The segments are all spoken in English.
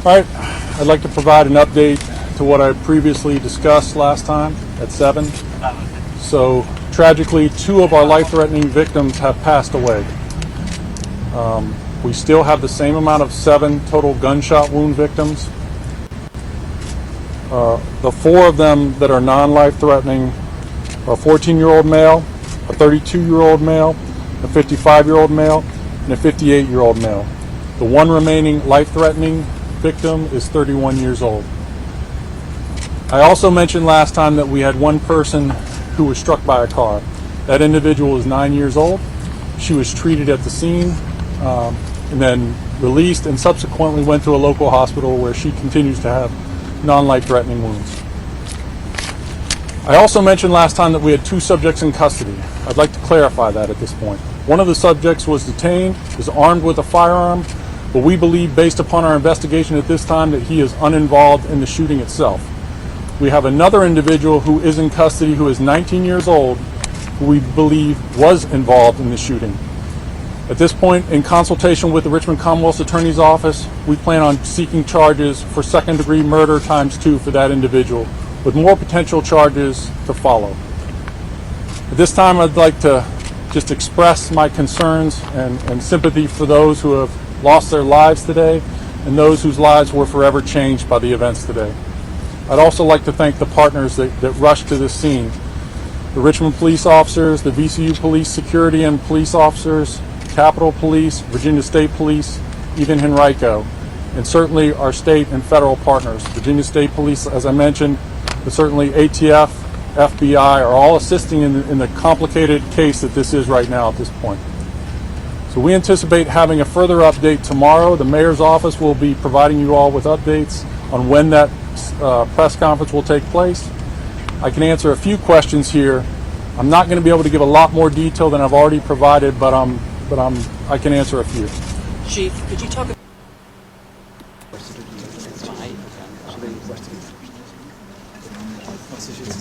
All right, I'd like to provide an update to what I previously discussed last time at 7. So tragically, 2 of our life-threatening victims have passed away. We still have the same amount of 7 total gunshot wound victims. The 4 of them that are non-life threatening are a 14-year-old male, a 32-year-old male, a 55-year-old male, and a 58-year-old male. The 1 remaining life-threatening victim is 31 years old. I also mentioned last time that we had 1 person who was struck by a car. That individual is 9 years old. She was treated at the scene and then released and subsequently went to a local hospital where she continues to have non-life-threatening wounds. I also mentioned last time that we had 2 subjects in custody. I'd like to clarify that at this point. One of the subjects was detained, is armed with a firearm, but we believe, based upon our investigation at this time, that he is uninvolved in the shooting itself. We have another individual who is in custody who is 19 years old, who we believe was involved in the shooting. At this point, in consultation with the Richmond Commonwealth's Attorney's Office, we plan on seeking charges for second-degree murder ×2 for that individual, with more potential charges to follow. At this time, I'd like to just express my concerns and sympathy for those who have lost their lives today and those whose lives were forever changed by the events today. I'd also like to thank the partners that rushed to this scene. The Richmond police officers, the VCU police security and police officers, Capitol Police, Virginia State Police, even Henrico, and certainly our state and federal partners. Virginia State Police, as I mentioned, but certainly ATF, FBI are all assisting in the complicated case that this is right now at this point. So we anticipate having a further update tomorrow. The mayor's office will be providing you all with updates on when that press conference will take place. I can answer a few questions here. I'm not going to be able to give a lot more detail than I've already provided, but I can answer a few. Chief, could you talk?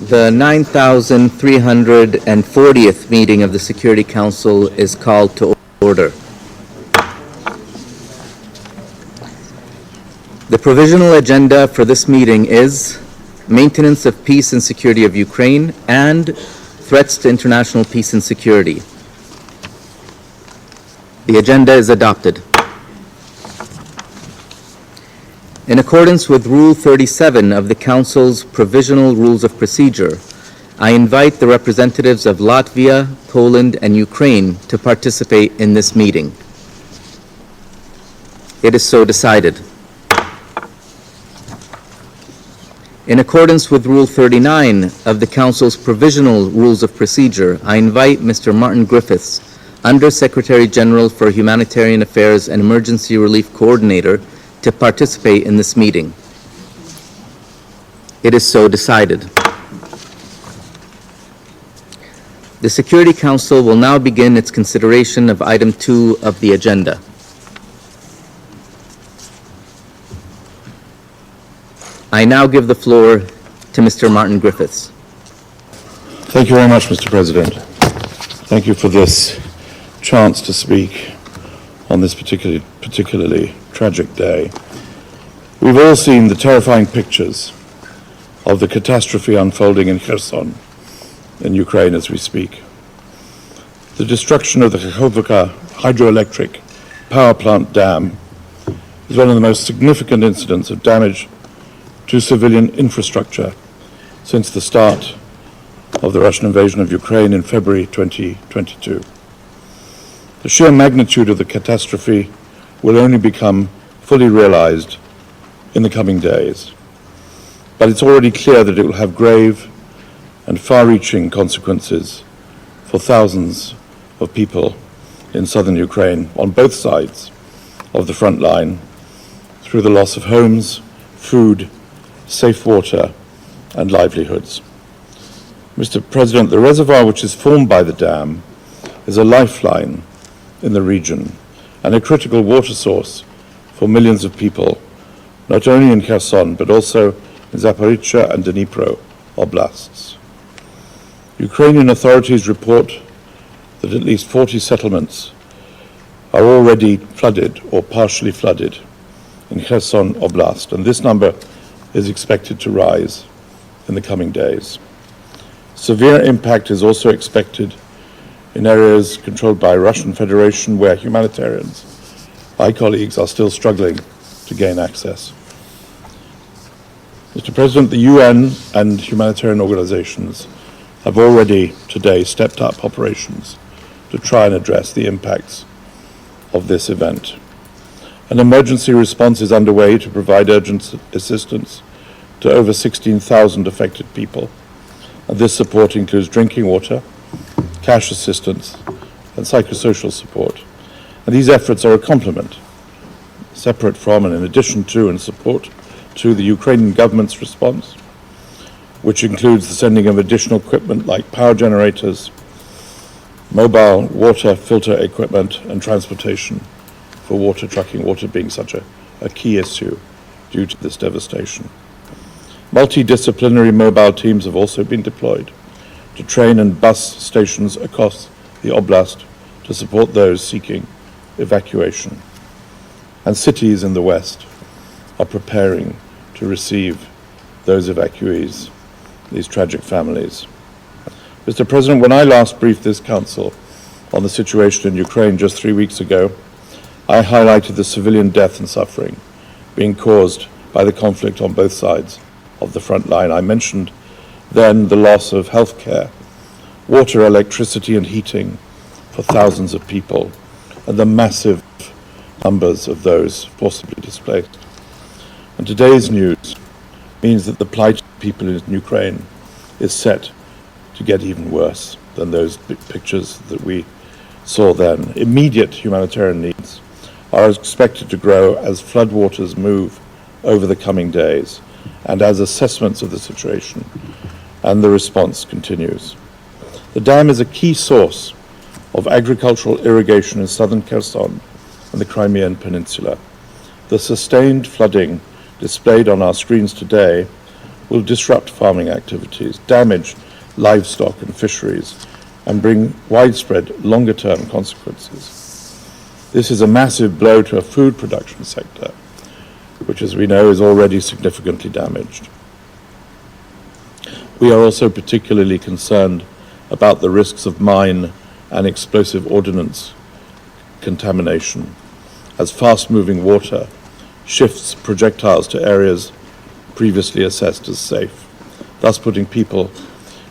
The 9,340th meeting of the Security Council is called to order. The provisional agenda for this meeting is maintenance of peace and security of Ukraine and threats to international peace and security. The agenda is adopted. In accordance with Rule 37 of the Council's Provisional Rules of Procedure, I invite the representatives of Latvia, Poland, and Ukraine to participate in this meeting. It is so decided. In accordance with Rule 39 of the Council's Provisional Rules of Procedure, I invite Mr. Martin Griffiths, Under Secretary General for Humanitarian Affairs and Emergency Relief Coordinator, to participate in this meeting. It is so decided. The Security Council will now begin its consideration of item 2 of the agenda. I now give the floor to Mr. Martin Griffiths. Thank you very much, Mr. President. Thank you for this chance to speak on this particularly tragic day. We've all seen the terrifying pictures of the catastrophe unfolding in Kherson, in Ukraine as we speak. The destruction of the Kakhovka hydroelectric power plant dam is one of the most significant incidents of damage to civilian infrastructure since the start of the Russian invasion of Ukraine in February 2022. The sheer magnitude of the catastrophe will only become fully realized in the coming days, but it's already clear that it will have grave and far-reaching consequences for thousands of people in southern Ukraine on both sides of the front line through the loss of homes, food, safe water, and livelihoods. Mr. President, the reservoir which is formed by the dam is a lifeline in the region and a critical water source for millions of people, not only in Kherson, but also in Zaporizhzhia and Dnipro oblasts. Ukrainian authorities report that at least 40 settlements are already flooded or partially flooded in Kherson Oblast, and this number is expected to rise in the coming days. Severe impact is also expected in areas controlled by Russian Federation where humanitarians, my colleagues, are still struggling to gain access. Mr. President, the UN and humanitarian organizations have already today stepped up operations to try and address the impacts of this event. An emergency response is underway to provide urgent assistance to over 16,000 affected people. And this support includes drinking water, cash assistance, and psychosocial support. And these efforts are a complement, separate from and in addition to and support to the Ukrainian government's response, which includes the sending of additional equipment like power generators, mobile water filter equipment, and transportation for water, trucking water being such a key issue due to this devastation. Multidisciplinary mobile teams have also been deployed to train and bus stations across the oblast to support those seeking evacuation. And cities in the west are preparing to receive those evacuees, these tragic families. Mr. President, when I last briefed this Council on the situation in Ukraine just 3 weeks ago, I highlighted the civilian death and suffering being caused by the conflict on both sides of the front line. I mentioned then the loss of health care, water, electricity and heating for thousands of people, and the massive numbers of those forcibly displaced. And today's news means that the plight of people in Ukraine is set to get even worse than those pictures that we saw then. Immediate humanitarian needs are expected to grow as floodwaters move over the coming days and as assessments of the situation and the response continues. The dam is a key source of agricultural irrigation in southern Kherson and the Crimean Peninsula. The sustained flooding displayed on our screens today will disrupt farming activities, damage livestock and fisheries, and bring widespread longer-term consequences. This is a massive blow to a food production sector, which, as we know, is already significantly damaged. We are also particularly concerned about the risks of mine and explosive ordnance contamination, as fast-moving water shifts projectiles to areas previously assessed as safe, thus putting people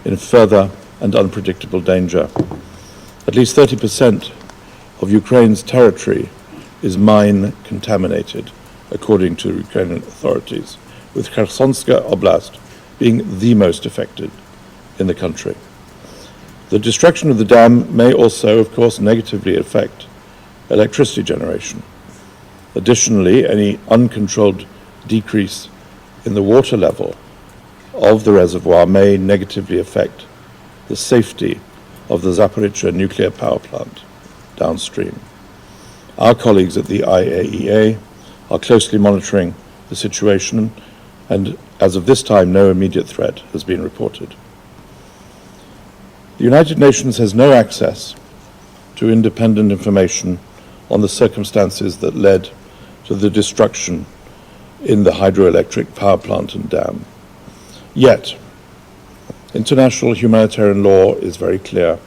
in further and unpredictable danger. At least 30% of Ukraine's territory is mine contaminated, according to Ukrainian authorities, with Khersonska Oblast being the most affected in the country. The destruction of the dam may also, of course, negatively affect electricity generation. Additionally, any uncontrolled decrease in the water level of the reservoir may negatively affect the safety of the Zaporizhzhia nuclear power plant downstream. Our colleagues at the IAEA are closely monitoring the situation, and as of this time, no immediate threat has been reported. The United Nations has no access to independent information on the circumstances that led to the destruction in the hydroelectric power plant and dam. Yet, international humanitarian law is very clear.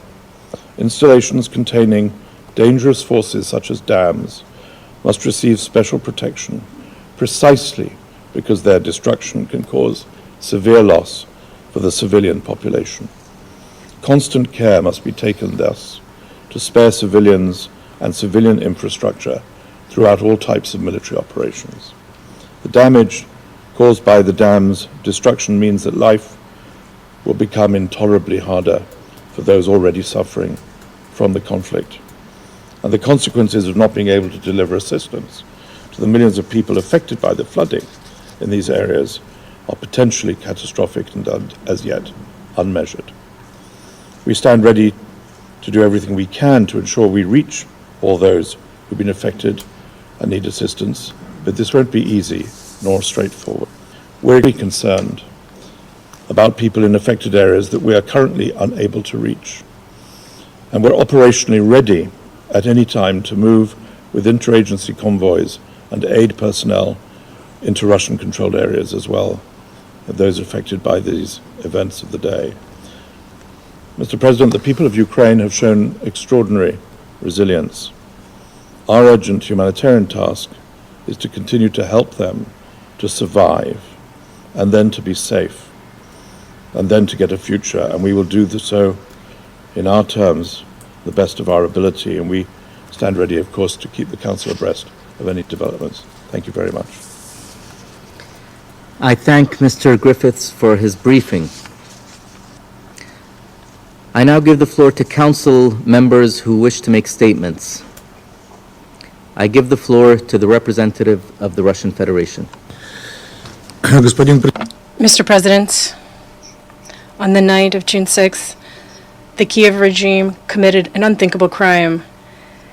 Installations containing dangerous forces such as dams must receive special protection precisely because their destruction can cause severe loss for the civilian population. Constant care must be taken thus to spare civilians and civilian infrastructure throughout all types of military operations. The damage caused by the dam's destruction means that life will become intolerably harder for those already suffering from the conflict. And the consequences of not being able to deliver assistance to the millions of people affected by the flooding in these areas are potentially catastrophic and as yet unmeasured. We stand ready to do everything we can to ensure we reach all those who've been affected and need assistance, but this won't be easy nor straightforward. We're really concerned about people in affected areas that we are currently unable to reach. And we're operationally ready at any time to move with interagency convoys and aid personnel into Russian-controlled areas as well, those affected by these events of the day. Mr. President, the people of Ukraine have shown extraordinary resilience. Our urgent humanitarian task is to continue to help them to survive, and then to be safe, and then to get a future. And we will do so in our terms, the best of our ability, and we stand ready, of course, to keep the Council abreast of any developments. Thank you very much. I thank Mr. Griffiths for his briefing. I now give the floor to council members who wish to make statements. I give the floor to the representative of the Russian Federation. Mr. President, on the night of June 6th, the Kyiv regime committed an unthinkable crime,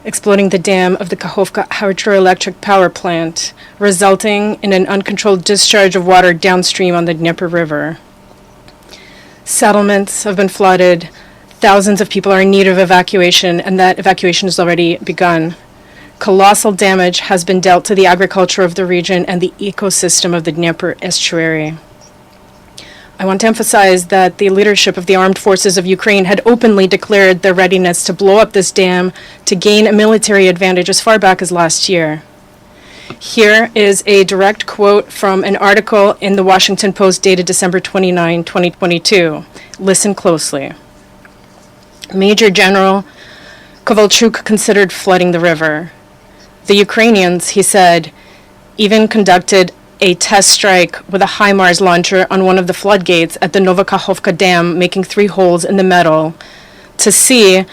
exploding the dam of the Kakhovka hydroelectric power plant, resulting in an uncontrolled discharge of water downstream on the Dnieper River. Settlements have been flooded, thousands of people are in need of evacuation, and that evacuation has already begun. Colossal damage has been dealt to the agriculture of the region and the ecosystem of the Dnieper estuary. I want to emphasize that the leadership of the armed forces of Ukraine had openly declared their readiness to blow up this dam to gain a military advantage as far back as last year. Here is a direct quote from an article in the Washington Post dated December 29, 2022. Listen closely. Major General Kovalchuk considered flooding the river. The Ukrainians, he said, even conducted a test strike with a HIMARS launcher on one of the floodgates at the Kakhovka Dam, making 3 holes in the metal to see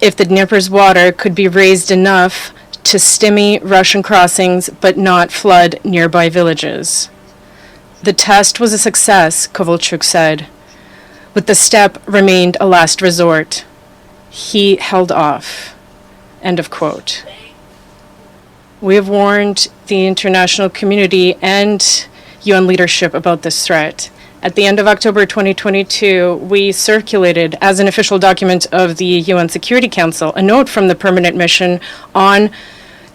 if the Dnieper's water could be raised enough to stymie Russian crossings but not flood nearby villages. The test was a success, Kovalchuk said, but the step remained a last resort. He held off. End of quote. We have warned the international community and UN leadership about this threat. At the end of October 2022, we circulated, as an official document of the UN Security Council, a note from the permanent mission on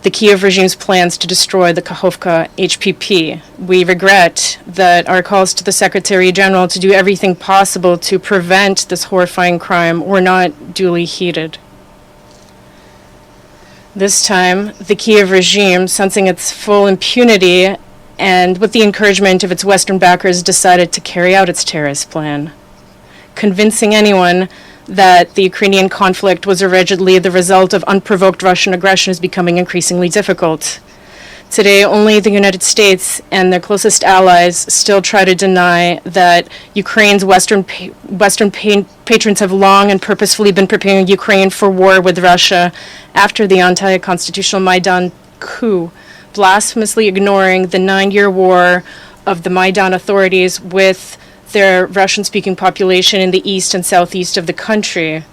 the Kyiv regime's plans to destroy the Kakhovka HPP. We regret that our calls to the Secretary General to do everything possible to prevent this horrifying crime were not duly heeded. This time, the Kyiv regime, sensing its full impunity and with the encouragement of its Western backers, decided to carry out its terrorist plan. Convincing anyone that the Ukrainian conflict was allegedly the result of unprovoked Russian aggression is becoming increasingly difficult. Today, only the United States and their closest allies still try to deny that Ukraine's Western patrons have long and purposefully been preparing Ukraine for war with Russia after the anti-constitutional Maidan coup, blasphemously ignoring the 9-year war of the Maidan authorities with their Russian-speaking population in the east and southeast of the country,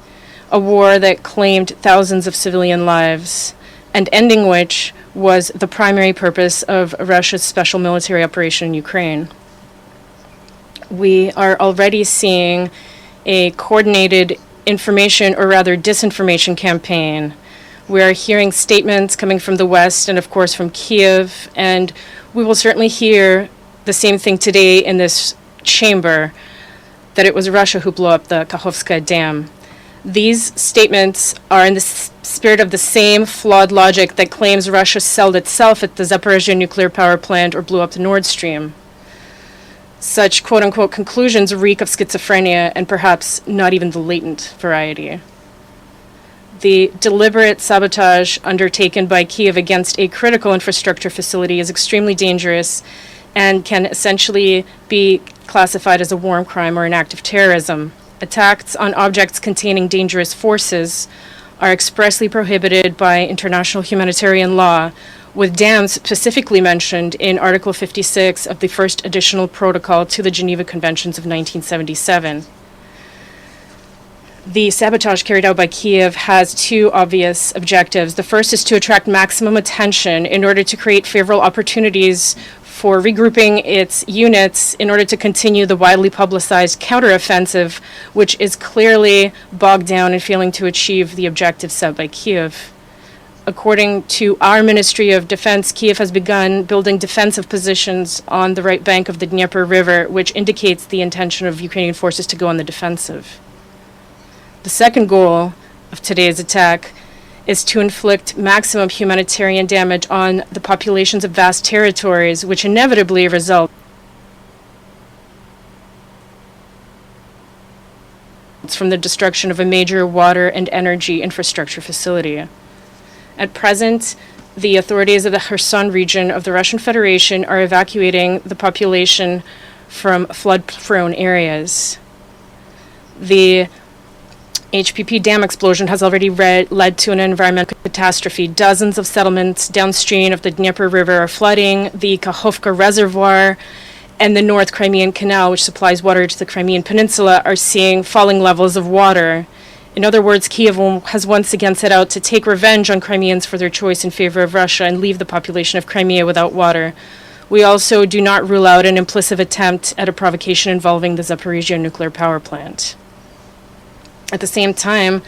a war that claimed thousands of civilian lives, and ending which was the primary purpose of Russia's special military operation in Ukraine. We are already seeing a coordinated information, or rather disinformation campaign. We are hearing statements coming from the West and, of course, from Kyiv, and we will certainly hear the same thing today in this chamber, that it was Russia who blew up the Kakhovka Dam. These statements are in the spirit of the same flawed logic that claims Russia sold itself at the Zaporizhzhia nuclear power plant or blew up the Nord Stream. Such quote-unquote conclusions reek of schizophrenia and perhaps not even the latent variety. The deliberate sabotage undertaken by Kyiv against a critical infrastructure facility is extremely dangerous and can essentially be classified as a war crime or an act of terrorism. Attacks on objects containing dangerous forces are expressly prohibited by international humanitarian law, with dams specifically mentioned in Article 56 of the first additional protocol to the Geneva Conventions of 1977. The sabotage carried out by Kyiv has 2 obvious objectives. The first is to attract maximum attention in order to create favorable opportunities for regrouping its units in order to continue the widely publicized counteroffensive, which is clearly bogged down in failing to achieve the objectives set by Kyiv. According to our Ministry of Defense, Kyiv has begun building defensive positions on the right bank of the Dnieper River, which indicates the intention of Ukrainian forces to go on the defensive. The second goal of today's attack is to inflict maximum humanitarian damage on the populations of vast territories, which inevitably result from the destruction of a major water and energy infrastructure facility. At present, the authorities of the Kherson region of the Russian Federation are evacuating the population from flood-prone areas. The HPP dam explosion has already led to an environmental catastrophe. Dozens of settlements downstream of the Dnieper River are flooding. The Kakhovka reservoir and the North Crimean Canal, which supplies water to the Crimean Peninsula, are seeing falling levels of water. In other words, Kyiv has once again set out to take revenge on Crimeans for their choice in favor of Russia and leave the population of Crimea without water. We also do not rule out an implicit attempt at a provocation involving the Zaporizhzhia nuclear power plant. At the same time,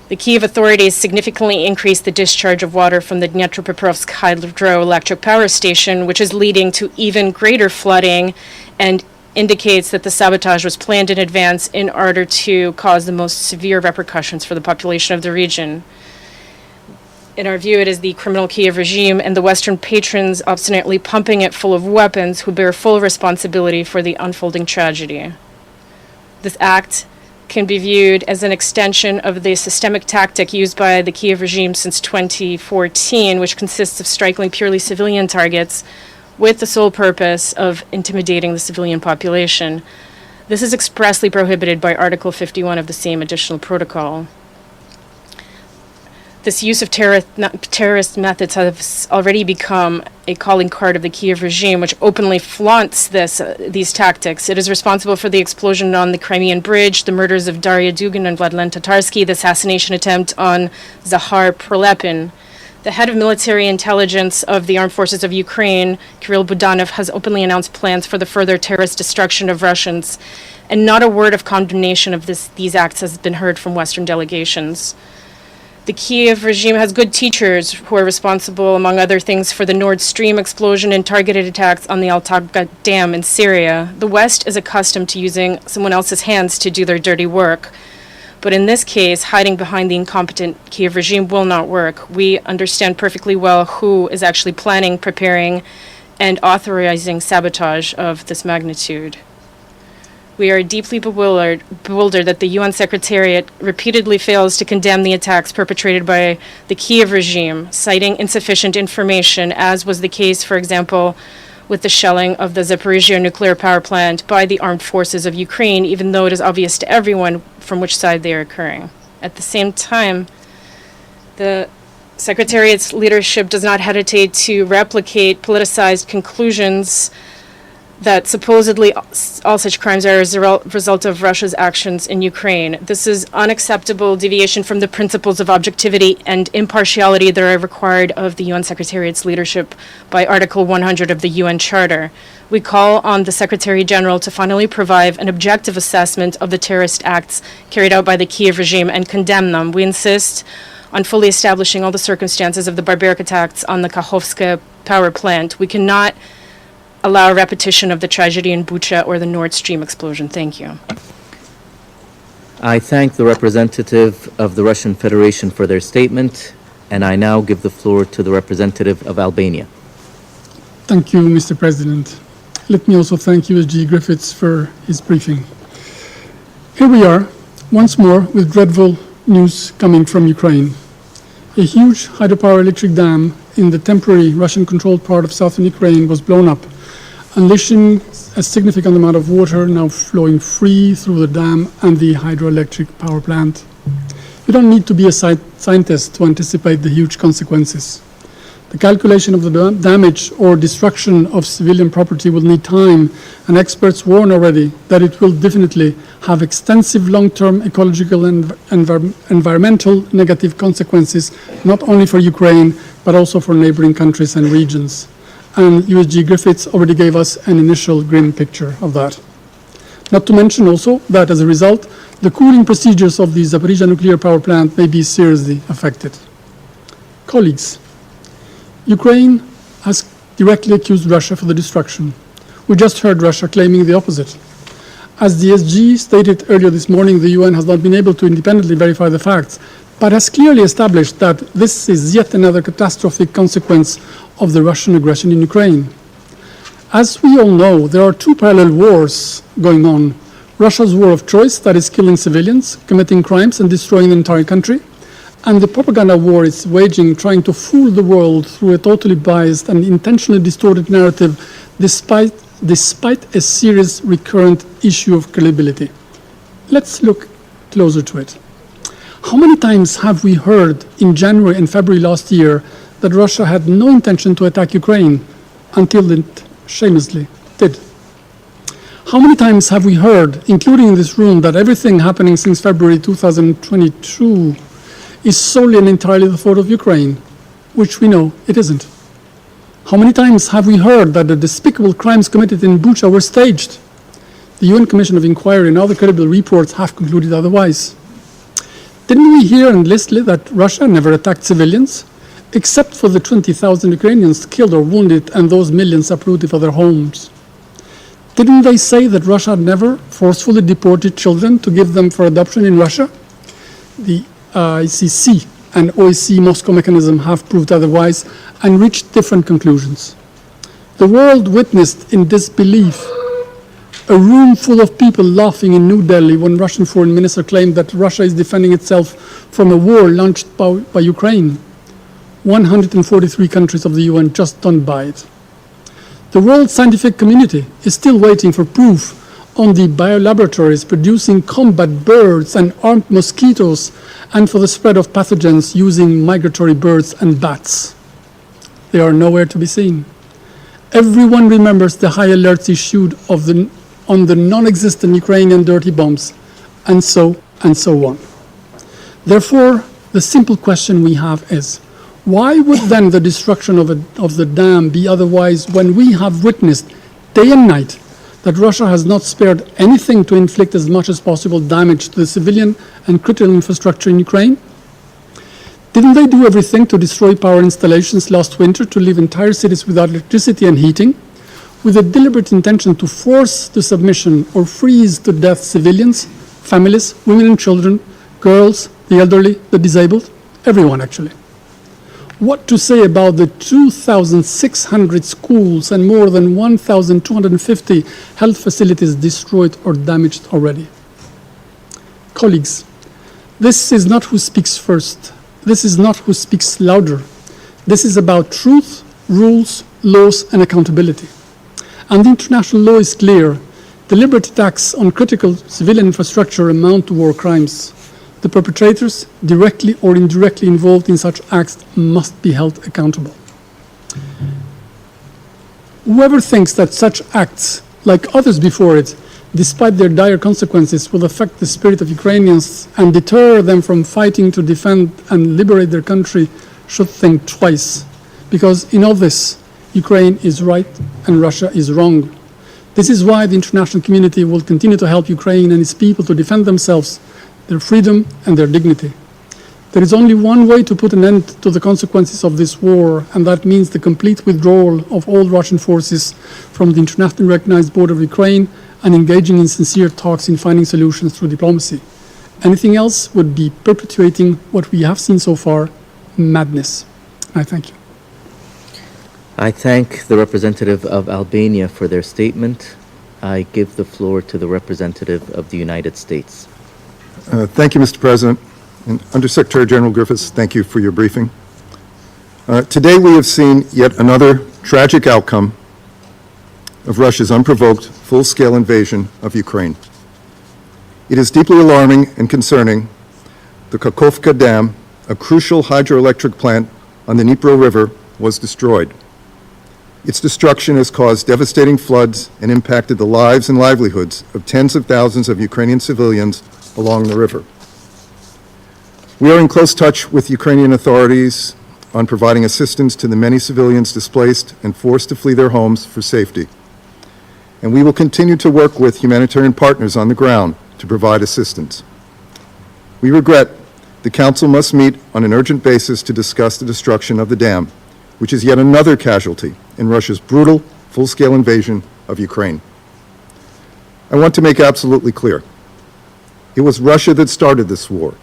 the Kyiv authorities significantly increased the discharge of water from the Dnipropetrovsk hydroelectric power station, which is leading to even greater flooding and indicates that the sabotage was planned in advance in order to cause the most severe repercussions for the population of the region. In our view, it is the criminal Kyiv regime and the Western patrons obstinately pumping it full of weapons who bear full responsibility for the unfolding tragedy. This act can be viewed as an extension of the systemic tactic used by the Kyiv regime since 2014, which consists of striking purely civilian targets with the sole purpose of intimidating the civilian population. This is expressly prohibited by Article 51 of the same additional protocol. This use of terrorist methods has already become a calling card of the Kyiv regime, which openly flaunts these tactics. It is responsible for the explosion on the Crimean Bridge, the murders of Daria Dugin and Vladlen Tatarsky, the assassination attempt on Zahar Prilepin. The head of military intelligence of the armed forces of Ukraine, Kirill Budanov, has openly announced plans for the further terrorist destruction of Russians, and not a word of condemnation of these acts has been heard from Western delegations. The Kyiv regime has good teachers who are responsible, among other things, for the Nord Stream explosion and targeted attacks on the Altabga Dam in Syria. The West is accustomed to using someone else's hands to do their dirty work. But in this case, hiding behind the incompetent Kyiv regime will not work. We understand perfectly well who is actually planning, preparing, and authorizing sabotage of this magnitude. We are deeply bewildered that the UN Secretariat repeatedly fails to condemn the attacks perpetrated by the Kyiv regime, citing insufficient information, as was the case, for example, with the shelling of the Zaporizhzhia nuclear power plant by the armed forces of Ukraine, even though it is obvious to everyone from which side they are occurring. At the same time, the Secretariat's leadership does not hesitate to replicate politicized conclusions that supposedly all such crimes are as a result of Russia's actions in Ukraine. This is unacceptable deviation from the principles of objectivity and impartiality that are required of the UN Secretariat's leadership by Article 100 of the UN Charter. We call on the Secretary General to finally provide an objective assessment of the terrorist acts carried out by the Kyiv regime and condemn them. We insist on fully establishing all the circumstances of the barbaric attacks on the Kakhovka power plant. We cannot allow a repetition of the tragedy in Bucha or the Nord Stream explosion. Thank you. I thank the representative of the Russian Federation for their statement, and I now give the floor to the representative of Albania. Thank you, Mr. President. Let me also thank USG Griffiths for his briefing. Here we are, once more, with dreadful news coming from Ukraine. A huge hydropower electric dam in the temporary Russian-controlled part of southern Ukraine was blown up, unleashing a significant amount of water now flowing free through the dam and the hydroelectric power plant. You don't need to be a scientist to anticipate the huge consequences. The calculation of the damage or destruction of civilian property will need time, and experts warn already that it will definitely have extensive long-term ecological and environmental negative consequences, not only for Ukraine, but also for neighboring countries and regions. And USG Griffiths already gave us an initial grim picture of that. Not to mention also that as a result, the cooling procedures of the Zaporizhzhia nuclear power plant may be seriously affected. Colleagues, Ukraine has directly accused Russia for the destruction. We just heard Russia claiming the opposite. As the SG stated earlier this morning, the UN has not been able to independently verify the facts, but has clearly established that this is yet another catastrophic consequence of the Russian aggression in Ukraine. As we all know, there are two parallel wars going on. Russia's war of choice, that is killing civilians, committing crimes and destroying the entire country, and the propaganda war it's waging, trying to fool the world through a totally biased and intentionally distorted narrative despite a serious recurrent issue of credibility. Let's look closer to it. How many times have we heard in January and February last year that Russia had no intention to attack Ukraine until it shamelessly did? How many times have we heard, including in this room, that everything happening since February 2022 is solely and entirely the fault of Ukraine, which we know it isn't? How many times have we heard that the despicable crimes committed in Bucha were staged? The UN Commission of Inquiry and other credible reports have concluded otherwise. Didn't we hear endlessly that Russia never attacked civilians, except for the 20,000 Ukrainians killed or wounded and those millions uprooted for their homes? Didn't they say that Russia never forcefully deported children to give them for adoption in Russia? The ICC and OSCE Moscow mechanism have proved otherwise and reached different conclusions. The world witnessed in disbelief a room full of people laughing in New Delhi when Russian foreign minister claimed that Russia is defending itself from a war launched by Ukraine. 143 countries of the UN just don't buy it. The world scientific community is still waiting for proof on the biolaboratories producing combat birds and armed mosquitoes and for the spread of pathogens using migratory birds and bats. They are nowhere to be seen. Everyone remembers the high alerts issued on the non-existent Ukrainian dirty bombs, and so on. Therefore, the simple question we have is, why would then the destruction of the dam be otherwise when we have witnessed day and night that Russia has not spared anything to inflict as much as possible damage to the civilian and critical infrastructure in Ukraine? Didn't they do everything to destroy power installations last winter to leave entire cities without electricity and heating, with a deliberate intention to force to submission or freeze to death civilians, families, women and children, girls, the elderly, the disabled, everyone actually? What to say about the 2,600 schools and more than 1,250 health facilities destroyed or damaged already? Colleagues, this is not who speaks first. This is not who speaks louder. This is about truth, rules, laws, and accountability. And the international law is clear. Deliberate attacks on critical civilian infrastructure amount to war crimes. The perpetrators, directly or indirectly involved in such acts, must be held accountable. Whoever thinks that such acts, like others before it, despite their dire consequences, will affect the spirit of Ukrainians and deter them from fighting to defend and liberate their country should think twice. Because in all this, Ukraine is right and Russia is wrong. This is why the international community will continue to help Ukraine and its people to defend themselves, their freedom and their dignity. There is only one way to put an end to the consequences of this war, and that means the complete withdrawal of all Russian forces from the internationally recognized border of Ukraine and engaging in sincere talks in finding solutions through diplomacy. Anything else would be perpetuating what we have seen so far, madness. I thank you. I thank the representative of Albania for their statement. I give the floor to the representative of the United States. Thank you, Mr. President. And Undersecretary General Griffiths, thank you for your briefing. Today we have seen yet another tragic outcome of Russia's unprovoked, full-scale invasion of Ukraine. It is deeply alarming and concerning. The Kakhovka Dam, a crucial hydroelectric plant on the Dnipro River, was destroyed. Its destruction has caused devastating floods and impacted the lives and livelihoods of tens of thousands of Ukrainian civilians along the river. We are in close touch with Ukrainian authorities on providing assistance to the many civilians displaced and forced to flee their homes for safety. And we will continue to work with humanitarian partners on the ground to provide assistance. We regret the the Council must meet on an urgent basis to discuss the destruction of the dam, which is yet another casualty in Russia's brutal, full-scale invasion of Ukraine. I want to make absolutely clear, it was Russia that started this war.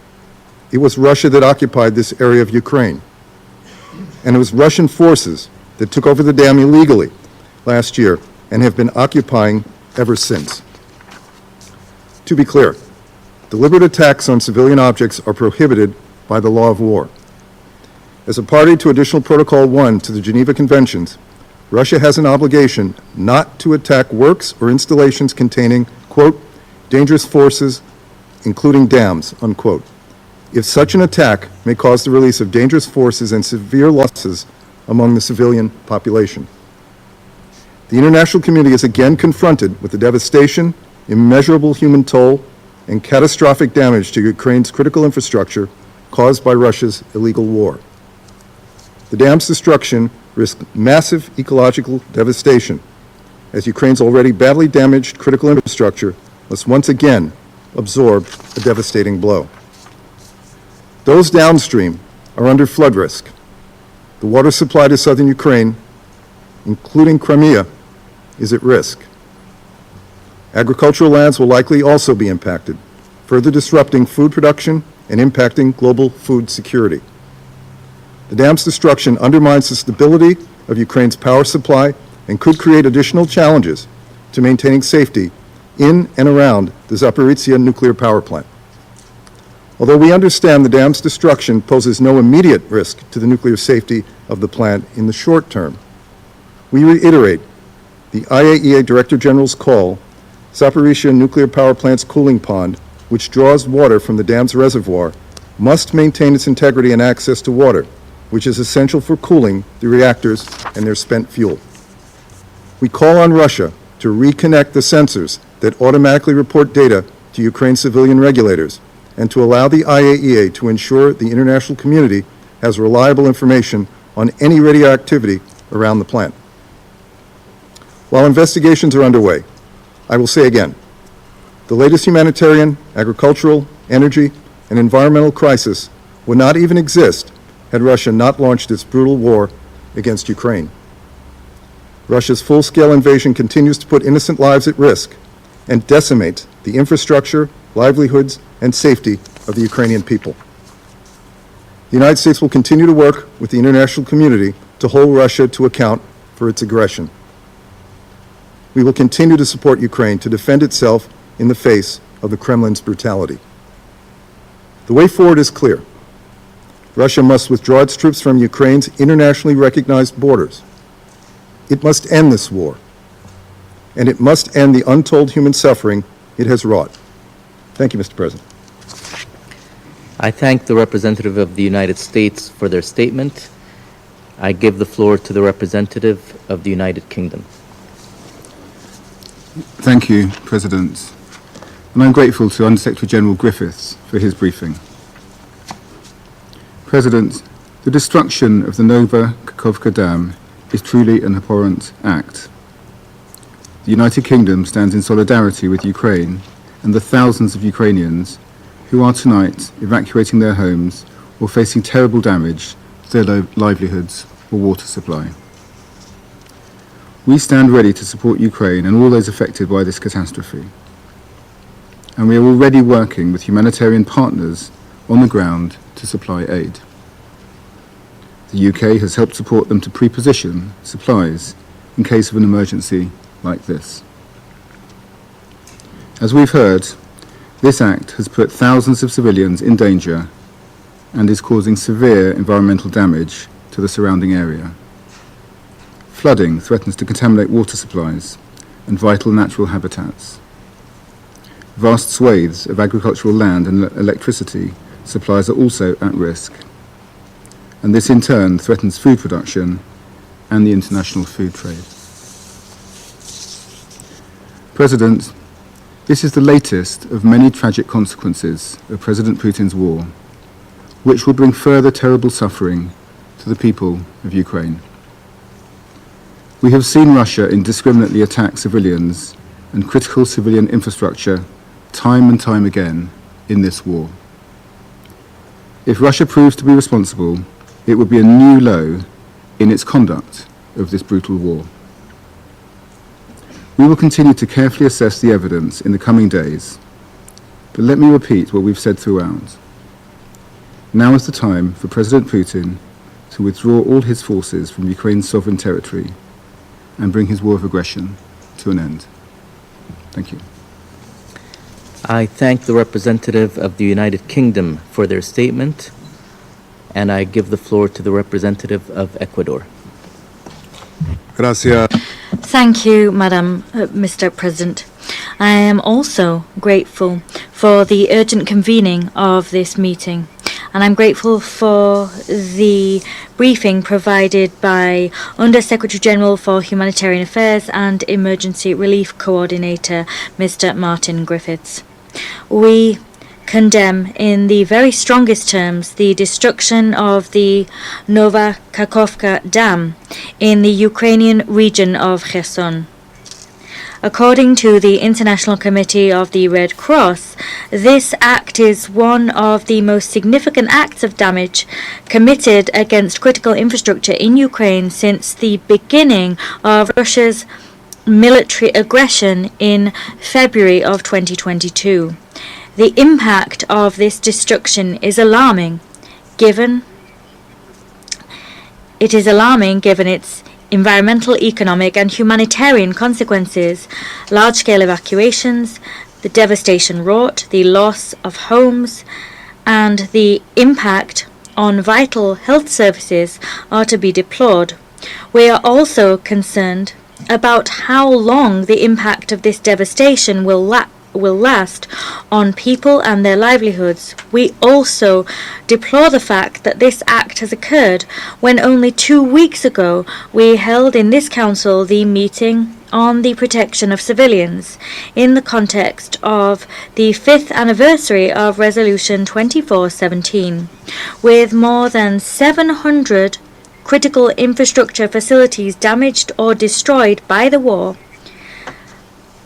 It was Russia that occupied this area of Ukraine. And it was Russian forces that took over the dam illegally last year and have been occupying ever since. To be clear, deliberate attacks on civilian objects are prohibited by the law of war. As a party to Additional Protocol 1 to the Geneva Conventions, Russia has an obligation not to attack works or installations containing, quote, dangerous forces, including dams, unquote, if such an attack may cause the release of dangerous forces and severe losses among the civilian population. The international community is again confronted with the devastation, immeasurable human toll, and catastrophic damage to Ukraine's critical infrastructure caused by Russia's illegal war. The dam's destruction risks massive ecological devastation, as Ukraine's already badly damaged critical infrastructure must once again absorb a devastating blow. Those downstream are under flood risk. The water supply to southern Ukraine, including Crimea, is at risk. Agricultural lands will likely also be impacted, further disrupting food production and impacting global food security. The dam's destruction undermines the stability of Ukraine's power supply and could create additional challenges to maintaining safety in and around the Zaporizhzhia nuclear power plant. Although we understand the dam's destruction poses no immediate risk to the nuclear safety of the plant in the short term, we reiterate the IAEA Director General's call. Zaporizhzhia nuclear power plant's cooling pond, which draws water from the dam's reservoir, must maintain its integrity and access to water, which is essential for cooling the reactors and their spent fuel. We call on Russia to reconnect the sensors that automatically report data to Ukraine's civilian regulators and to allow the IAEA to ensure the international community has reliable information on any radioactivity around the plant. While investigations are underway, I will say again, the latest humanitarian, agricultural, energy, and environmental crisis would not even exist had Russia not launched its brutal war against Ukraine. Russia's full-scale invasion continues to put innocent lives at risk and decimates the infrastructure, livelihoods, and safety of the Ukrainian people. The United States will continue to work with the international community to hold Russia to account for its aggression. We will continue to support Ukraine to defend itself in the face of the Kremlin's brutality. The way forward is clear. Russia must withdraw its troops from Ukraine's internationally recognized borders. It must end this war, and it must end the untold human suffering it has wrought. Thank you, Mr. President. I thank the representative of the United States for their statement. I give the floor to the representative of the United Kingdom. Thank you, President. And I'm grateful to Undersecretary General Griffiths for his briefing. President, the destruction of the Nova Kakhovka Dam is truly an abhorrent act. The United Kingdom stands in solidarity with Ukraine and the thousands of Ukrainians who are tonight evacuating their homes or facing terrible damage to their livelihoods or water supply. We stand ready to support Ukraine and all those affected by this catastrophe. And we are already working with humanitarian partners on the ground to supply aid. The UK has helped support them to pre-position supplies in case of an emergency like this. As we've heard, this act has put thousands of civilians in danger and is causing severe environmental damage to the surrounding area. Flooding threatens to contaminate water supplies and vital natural habitats. Vast swathes of agricultural land and electricity supplies are also at risk. And this in turn threatens food production and the international food trade. President, this is the latest of many tragic consequences of President Putin's war, which will bring further terrible suffering to the people of Ukraine. We have seen Russia indiscriminately attack civilians and critical civilian infrastructure time and time again in this war. If Russia proves to be responsible, it would be a new low in its conduct of this brutal war. We will continue to carefully assess the evidence in the coming days, but let me repeat what we've said throughout. Now is the time for President Putin to withdraw all his forces from Ukraine's sovereign territory and bring his war of aggression to an end. Thank you. I thank the representative of the United Kingdom for their statement, and I give the floor to the representative of Ecuador. Gracias. Thank you, Mr. President. I am also grateful for the urgent convening of this meeting, and I'm grateful for the briefing provided by Under Secretary General for Humanitarian Affairs and Emergency Relief Coordinator, Mr. Martin Griffiths. We condemn in the very strongest terms the destruction of the Nova Kakhovka Dam in the Ukrainian region of Kherson. According to the International Committee of the Red Cross, this act is one of the most significant acts of damage committed against critical infrastructure in Ukraine since the beginning of Russia's military aggression in February of 2022. The impact of this destruction is alarming, given its environmental, economic and humanitarian consequences, large-scale evacuations, the devastation wrought, the loss of homes, and the impact on vital health services are to be deplored. We are also concerned about how long the impact of this devastation will last on people and their livelihoods. We also deplore the fact that this act has occurred when only 2 weeks ago we held in this council the meeting on the protection of civilians in the context of the 5th anniversary of Resolution 2417, with more than 700 critical infrastructure facilities damaged or destroyed by the war.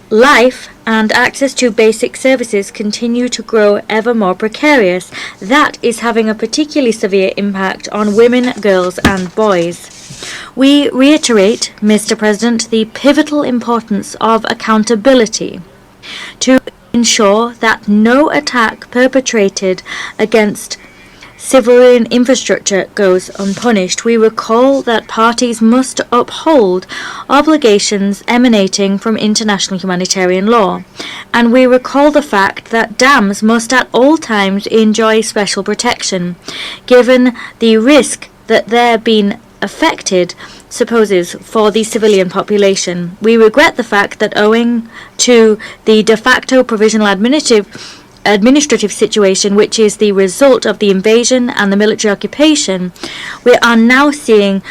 Life and access to basic services continue to grow ever more precarious. That is having a particularly severe impact on women, girls and boys. We reiterate, Mr. President, the pivotal importance of accountability to ensure that no attack perpetrated against civilian infrastructure goes unpunished. We recall that parties must uphold obligations emanating from international humanitarian law, and we recall the fact that dams must at all times enjoy special protection, given the risk that their being affected supposes for the civilian population. We regret the fact that owing to the de facto provisional administrative situation, which is the result of the invasion and the military occupation, we are now seeing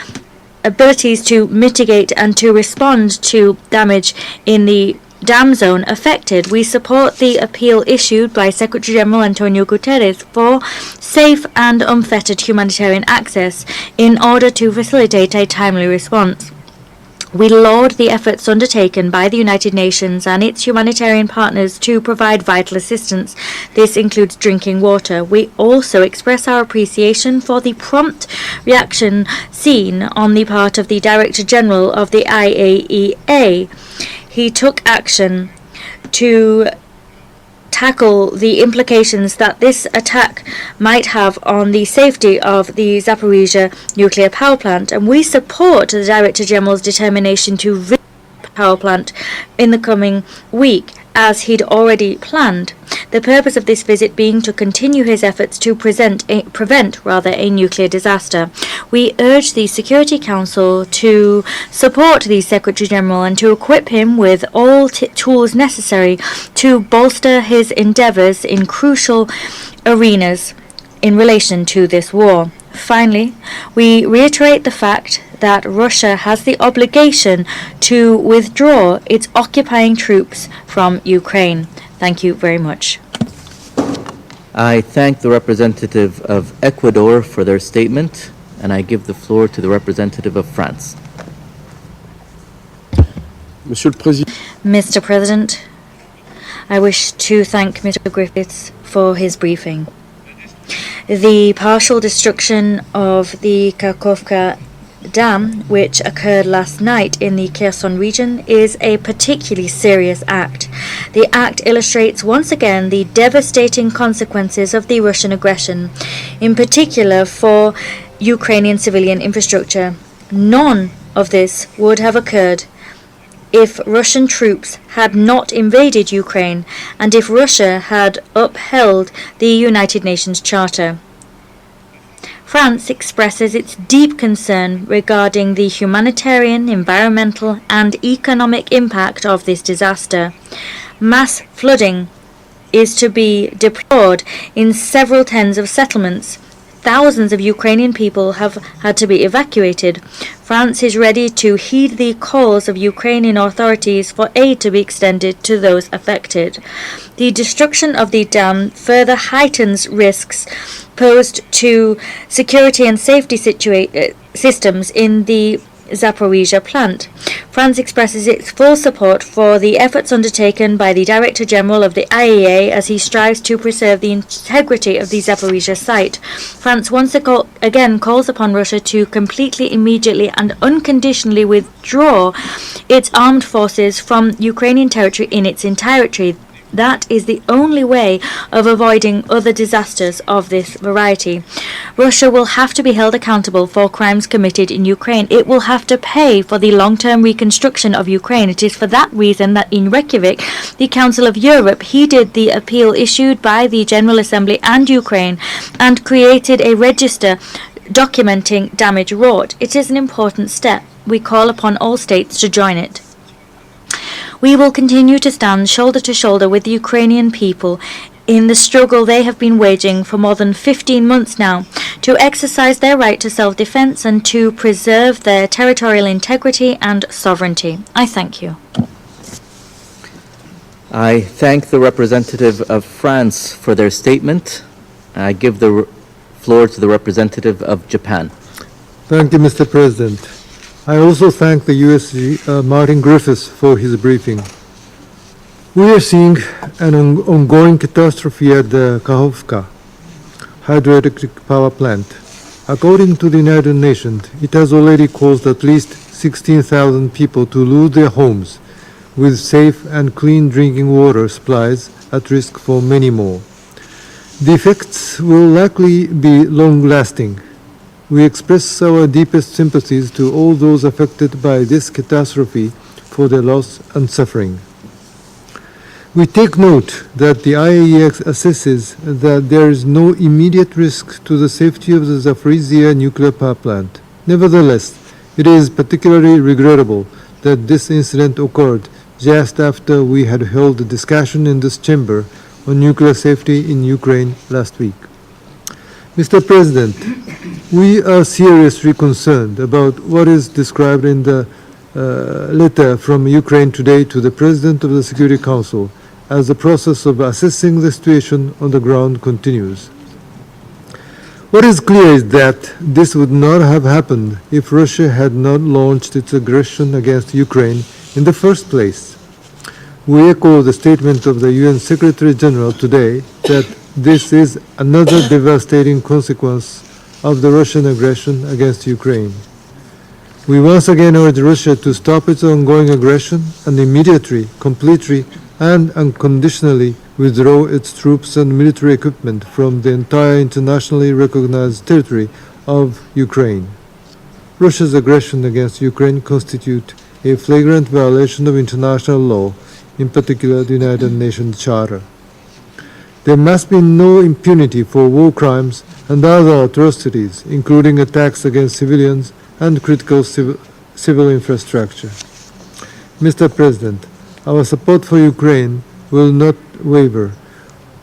abilities to mitigate and to respond to damage in the dam zone affected. We support the appeal issued by Secretary General Antonio Guterres for safe and unfettered humanitarian access in order to facilitate a timely response. We laud the efforts undertaken by the United Nations and its humanitarian partners to provide vital assistance. This includes drinking water. We also express our appreciation for the prompt reaction seen on the part of the Director General of the IAEA. He took action to tackle the implications that this attack might have on the safety of the Zaporizhzhia nuclear power plant, and we support the Director General's determination to visit the power plant in the coming week, as he'd already planned. The purpose of this visit being to continue his efforts to prevent a nuclear disaster. We urge the Security Council to support the Secretary General and to equip him with all tools necessary to bolster his endeavors in crucial arenas in relation to this war. Finally, we reiterate the fact that Russia has the obligation to withdraw its occupying troops from Ukraine. Thank you very much. I thank the representative of Ecuador for their statement, and I give the floor to the representative of France. Mr. President, I wish to thank Mr. Griffiths for his briefing. The partial destruction of the Kakhovka Dam, which occurred last night in the Kherson region, is a particularly serious act. The act illustrates once again the devastating consequences of the Russian aggression, in particular for Ukrainian civilian infrastructure. None of this would have occurred if Russian troops had not invaded Ukraine and if Russia had upheld the United Nations Charter. France expresses its deep concern regarding the humanitarian, environmental, and economic impact of this disaster. Mass flooding is to be deplored in several tens of settlements. Thousands of Ukrainian people have had to be evacuated. France is ready to heed the calls of Ukrainian authorities for aid to be extended to those affected. The destruction of the dam further heightens risks posed to security and safety systems in the Zaporizhia plant. France expresses its full support for the efforts undertaken by the Director General of the IAEA as he strives to preserve the integrity of the Zaporizhia site. France once again calls upon Russia to completely, immediately, and unconditionally withdraw its armed forces from Ukrainian territory in its entirety. That is the only way of avoiding other disasters of this variety. Russia will have to be held accountable for crimes committed in Ukraine. It will have to pay for the long-term reconstruction of Ukraine. It is for that reason that in Reykjavik, the Council of Europe heeded the appeal issued by the General Assembly and Ukraine and created a register documenting damage wrought. It is an important step. We call upon all states to join it. We will continue to stand shoulder to shoulder with the Ukrainian people in the struggle they have been waging for more than 15 months now to exercise their right to self-defense and to preserve their territorial integrity and sovereignty. I thank you. I thank the representative of France for their statement. I give the floor to the representative of Japan. Thank you, Mr. President. I also thank the USG Martin Griffiths for his briefing. We are seeing an ongoing catastrophe at the Kakhovka hydroelectric power plant. According to the United Nations, it has already caused at least 16,000 people to lose their homes, with safe and clean drinking water supplies at risk for many more. The effects will likely be long-lasting. We express our deepest sympathies to all those affected by this catastrophe for their loss and suffering. We take note that the IAEA assesses that there is no immediate risk to the safety of the Zaporizhia nuclear power plant. Nevertheless, it is particularly regrettable that this incident occurred just after we had held a discussion in this chamber on nuclear safety in Ukraine last week. Mr. President, we are seriously concerned about what is described in the letter from Ukraine today to the President of the Security Council as the process of assessing the situation on the ground continues. What is clear is that this would not have happened if Russia had not launched its aggression against Ukraine in the first place. We echo the statement of the UN Secretary General today that this is another devastating consequence of the Russian aggression against Ukraine. We once again urge Russia to stop its ongoing aggression and immediately, completely, and unconditionally withdraw its troops and military equipment from the entire internationally recognized territory of Ukraine. Russia's aggression against Ukraine constitutes a flagrant violation of international law, in particular the United Nations Charter. There must be no impunity for war crimes and other atrocities, including attacks against civilians and critical civil infrastructure. Mr. President, our support for Ukraine will not waver.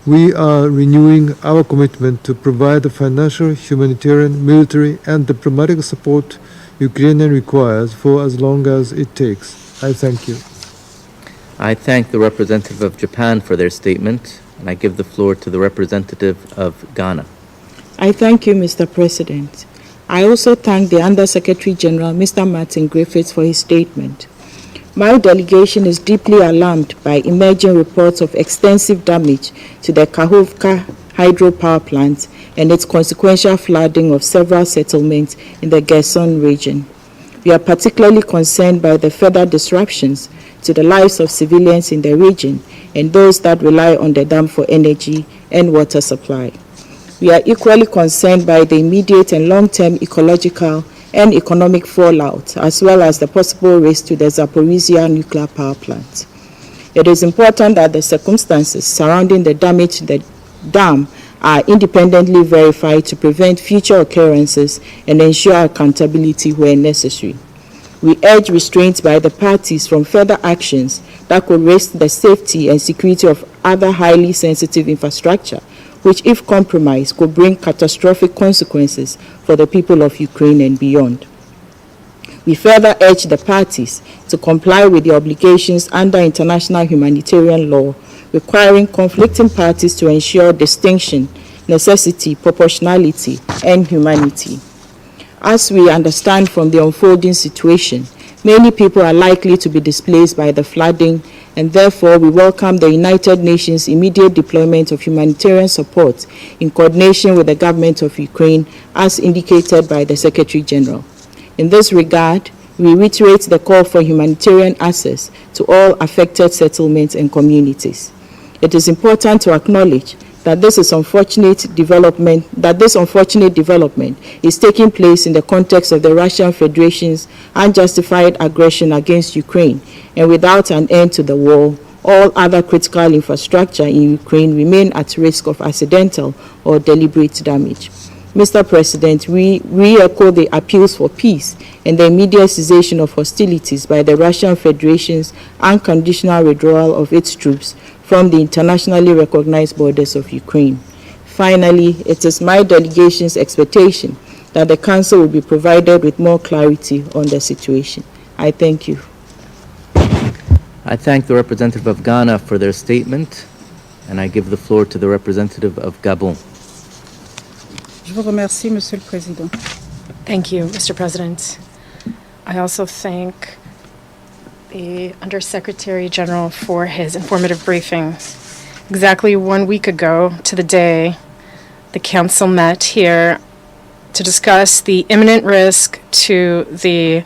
We are renewing our commitment to provide the financial, humanitarian, military, and diplomatic support Ukraine requires for as long as it takes. I thank you. I thank the representative of Japan for their statement, and I give the floor to the representative of Ghana. I thank you, Mr. President. I also thank the Under-Secretary General, Mr. Martin Griffiths, for his statement. My delegation is deeply alarmed by emerging reports of extensive damage to the Kakhovka hydropower plant and its consequential flooding of several settlements in the Kherson region. We are particularly concerned by the further disruptions to the lives of civilians in the region and those that rely on the dam for energy and water supply. We are equally concerned by the immediate and long-term ecological and economic fallout, as well as the possible risk to the Zaporizhia nuclear power plant. It is important that the circumstances surrounding the damage to the dam are independently verified to prevent future occurrences and ensure accountability where necessary. We urge restraint by the parties from further actions that could risk the safety and security of other highly sensitive infrastructure, which, if compromised, could bring catastrophic consequences for the people of Ukraine and beyond. We further urge the parties to comply with the obligations under international humanitarian law, requiring conflicting parties to ensure distinction, necessity, proportionality, and humanity. As we understand from the unfolding situation, many people are likely to be displaced by the flooding, and therefore we welcome the United Nations' immediate deployment of humanitarian support in coordination with the government of Ukraine, as indicated by the Secretary General. In this regard, we reiterate the call for humanitarian access to all affected settlements and communities. It is important to acknowledge that this unfortunate development is taking place in the context of the Russian Federation's unjustified aggression against Ukraine, and without an end to the war, all other critical infrastructure in Ukraine remain at risk of accidental or deliberate damage. Mr. President, we re-echo the appeals for peace and the immediate cessation of hostilities by the Russian Federation's unconditional withdrawal of its troops from the internationally recognized borders of Ukraine. Finally, it is my delegation's expectation that the Council will be provided with more clarity on the situation. I thank you. I thank the representative of Ghana for their statement, and I give the floor to the representative of Gabon. Je vous remercie, Monsieur le Président. Thank you, Mr. President. I also thank the Undersecretary General for his informative briefing. Exactly 1 week ago to the day, the Council met here to discuss the imminent risk to the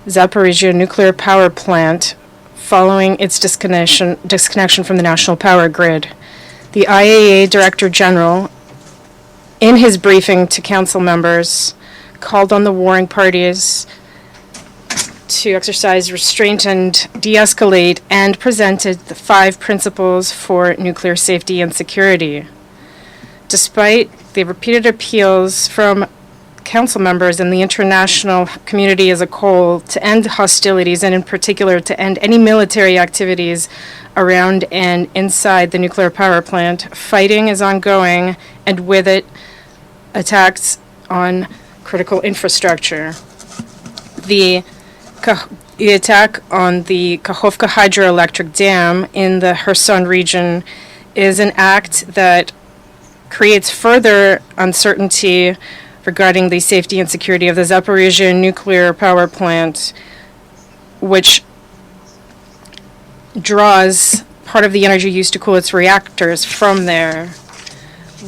Zaporizhia nuclear power plant following its disconnection from the national power grid. The IAEA Director General, in his briefing to Council members, called on the warring parties to exercise restraint and de-escalate, and presented the 5 principles for nuclear safety and security. Despite the repeated appeals from Council members and the international community as a whole to end hostilities, and in particular to end any military activities around and inside the nuclear power plant, fighting is ongoing, and with it, attacks on critical infrastructure. The attack on the Kakhovka hydroelectric dam in the Kherson region is an act that creates further uncertainty regarding the safety and security of the Zaporizhia nuclear power plant, which draws part of the energy used to cool its reactors from there.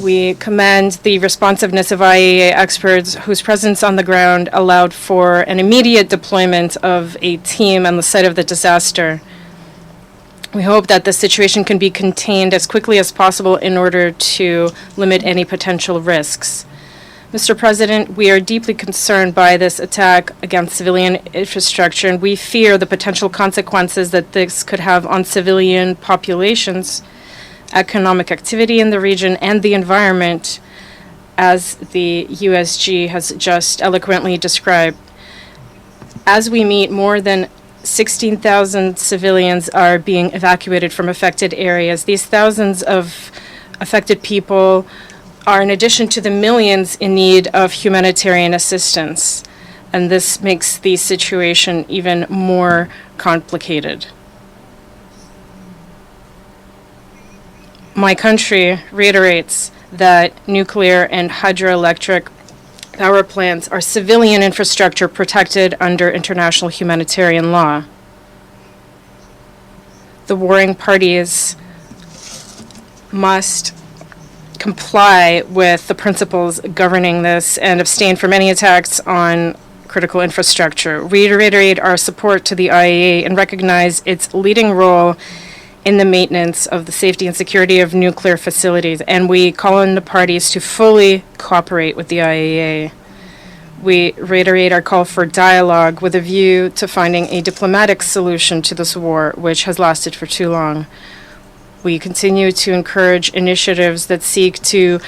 We commend the responsiveness of IAEA experts whose presence on the ground allowed for an immediate deployment of a team on the site of the disaster. We hope that the situation can be contained as quickly as possible in order to limit any potential risks. Mr. President, we are deeply concerned by this attack against civilian infrastructure, and we fear the potential consequences that this could have on civilian populations, economic activity in the region, and the environment, as the USG has just eloquently described. As we meet, more than 16,000 civilians are being evacuated from affected areas. These thousands of affected people are in addition to the millions in need of humanitarian assistance, and this makes the situation even more complicated. My country reiterates that nuclear and hydroelectric power plants are civilian infrastructure protected under international humanitarian law. The warring parties must comply with the principles governing this and abstain from any attacks on critical infrastructure. We reiterate our support to the IAEA and recognize its leading role in the maintenance of the safety and security of nuclear facilities, and we call on the parties to fully cooperate with the IAEA. We reiterate our call for dialogue with a view to finding a diplomatic solution to this war, which has lasted for too long. We continue to encourage initiatives that seek to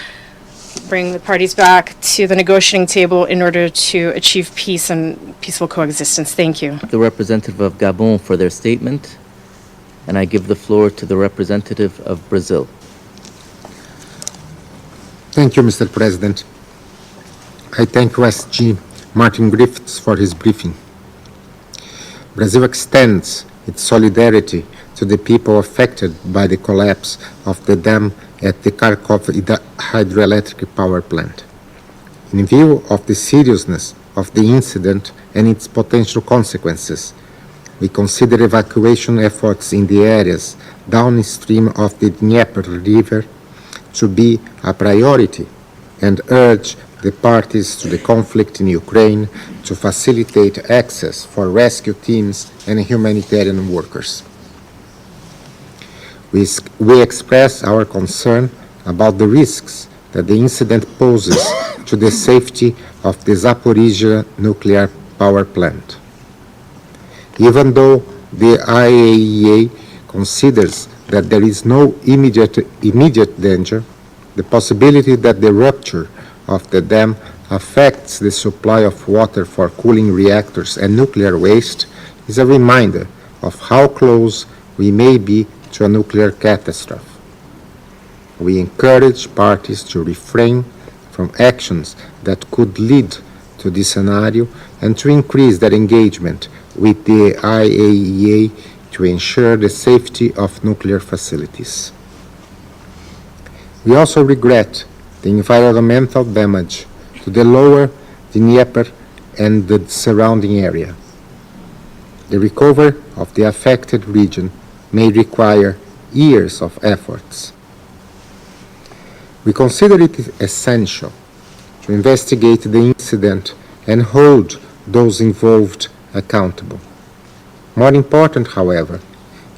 bring the parties back to the negotiating table in order to achieve peace and peaceful coexistence. Thank you. The representative of Gabon for their statement, and I give the floor to the representative of Brazil. Thank you, Mr. President. I thank USG Martin Griffiths for his briefing. Brazil extends its solidarity to the people affected by the collapse of the dam at the Kakhovka hydroelectric power plant. In view of the seriousness of the incident and its potential consequences, we consider evacuation efforts in the areas downstream of the Dnieper River to be a priority and urge the parties to the conflict in Ukraine to facilitate access for rescue teams and humanitarian workers. We express our concern about the risks that the incident poses to the safety of the Zaporizhzhia nuclear power plant. Even though the IAEA considers that there is no immediate danger, the possibility that the rupture of the dam affects the supply of water for cooling reactors and nuclear waste is a reminder of how close we may be to a nuclear catastrophe. We encourage parties to refrain from actions that could lead to this scenario and to increase their engagement with the IAEA to ensure the safety of nuclear facilities. We also regret the environmental damage to the lower Dnieper and the surrounding area. The recovery of the affected region may require years of efforts. We consider it essential to investigate the incident and hold those involved accountable. More important, however,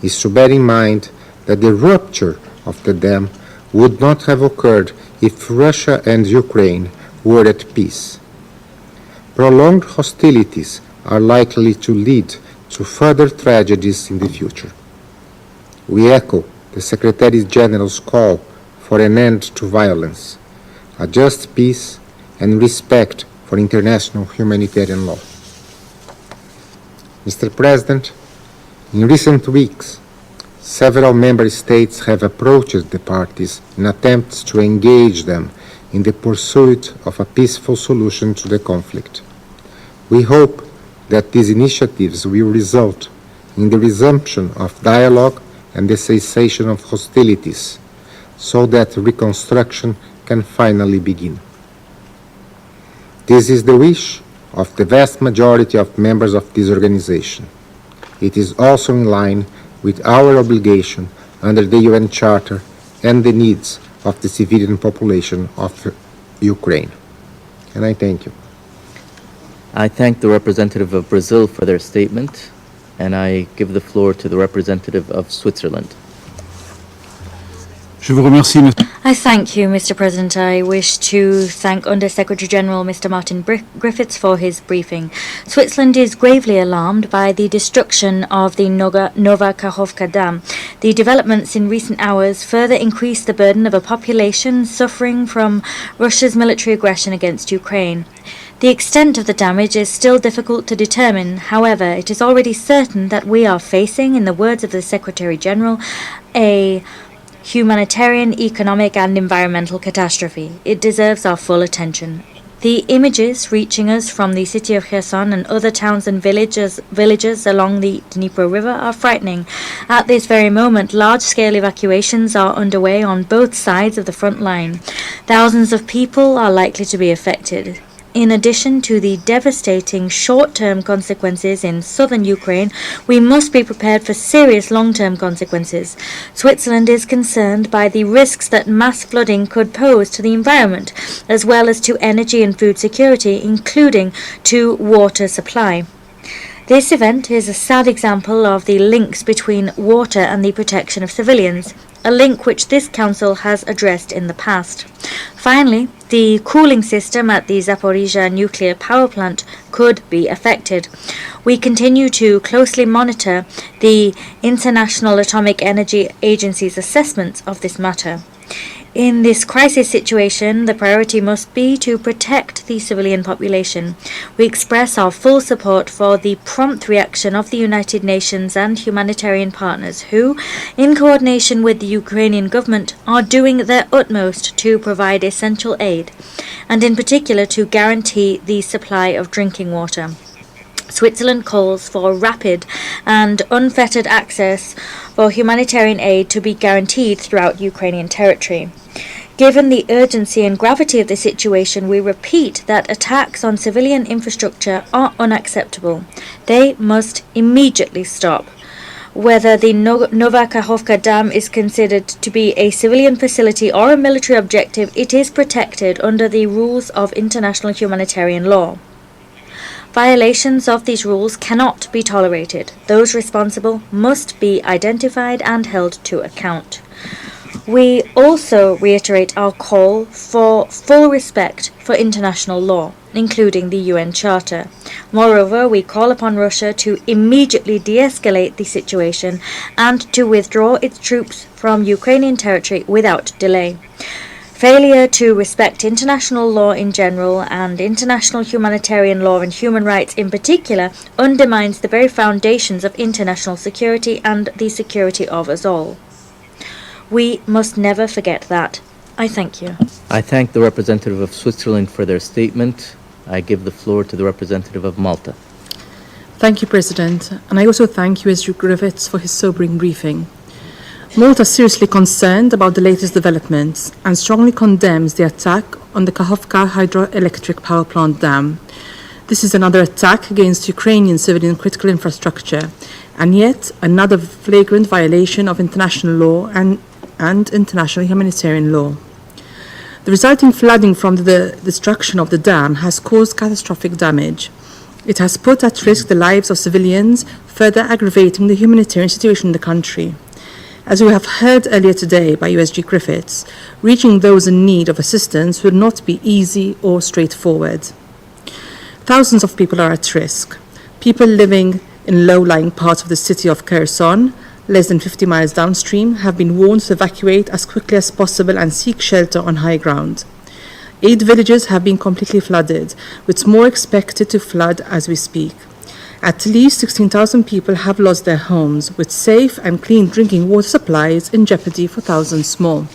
is to bear in mind that the rupture of the dam would not have occurred if Russia and Ukraine were at peace. Prolonged hostilities are likely to lead to further tragedies in the future. We echo the Secretary General's call for an end to violence, a just peace, and respect for international humanitarian law. Mr. President, in recent weeks, several member states have approached the parties in attempts to engage them in the pursuit of a peaceful solution to the conflict. We hope that these initiatives will result in the resumption of dialogue and the cessation of hostilities, so that reconstruction can finally begin. This is the wish of the vast majority of members of this organization. It is also in line with our obligation under the UN Charter and the needs of the civilian population of Ukraine. And I thank you. I thank the representative of Brazil for their statement, and I give the floor to the representative of Switzerland. I thank you, Mr. President. I wish to thank Under-Secretary General Mr. Martin Griffiths for his briefing. Switzerland is gravely alarmed by the destruction of the Nova Kakhovka Dam. The developments in recent hours further increase the burden of a population suffering from Russia's military aggression against Ukraine. The extent of the damage is still difficult to determine. However, it is already certain that we are facing, in the words of the Secretary General, a humanitarian, economic and environmental catastrophe. It deserves our full attention. The images reaching us from the city of Kherson and other towns and villages along the Dnieper River are frightening. At this very moment, large-scale evacuations are underway on both sides of the front line. Thousands of people are likely to be affected. In addition to the devastating short-term consequences in southern Ukraine, we must be prepared for serious long-term consequences. Switzerland is concerned by the risks that mass flooding could pose to the environment, as well as to energy and food security, including to water supply. This event is a sad example of the links between water and the protection of civilians, a link which this Council has addressed in the past. Finally, the cooling system at the Zaporizhzhia nuclear power plant could be affected. We continue to closely monitor the International Atomic Energy Agency's assessments of this matter. In this crisis situation, the priority must be to protect the civilian population. We express our full support for the prompt reaction of the United Nations and humanitarian partners who, in coordination with the Ukrainian government, are doing their utmost to provide essential aid, and in particular to guarantee the supply of drinking water. Switzerland calls for rapid and unfettered access for humanitarian aid to be guaranteed throughout Ukrainian territory. Given the urgency and gravity of the situation, we repeat that attacks on civilian infrastructure are unacceptable. They must immediately stop. Whether the Nova Kakhovka Dam is considered to be a civilian facility or a military objective, it is protected under the rules of international humanitarian law. Violations of these rules cannot be tolerated. Those responsible must be identified and held to account. We also reiterate our call for full respect for international law, including the UN Charter. Moreover, we call upon Russia to immediately de-escalate the situation and to withdraw its troops from Ukrainian territory without delay. Failure to respect international law in general and international humanitarian law and human rights in particular undermines the very foundations of international security and the security of us all. We must never forget that. I thank you. I thank the representative of Switzerland for their statement. I give the floor to the representative of Malta. Thank you, President, and I also thank USG Griffiths for his sobering briefing. Malta is seriously concerned about the latest developments and strongly condemns the attack on the Kakhovka hydroelectric power plant dam. This is another attack against Ukrainian civilian critical infrastructure, and yet another flagrant violation of international law and international humanitarian law. The resulting flooding from the destruction of the dam has caused catastrophic damage. It has put at risk the lives of civilians, further aggravating the humanitarian situation in the country. As we have heard earlier today by USG Griffiths, reaching those in need of assistance will not be easy or straightforward. Thousands of people are at risk. People living in low-lying parts of the city of Kherson, less than 50 miles downstream, have been warned to evacuate as quickly as possible and seek shelter on high ground. 8 villages have been completely flooded, with more expected to flood as we speak. At least 16,000 people have lost their homes, with safe and clean drinking water supplies in jeopardy for thousands more.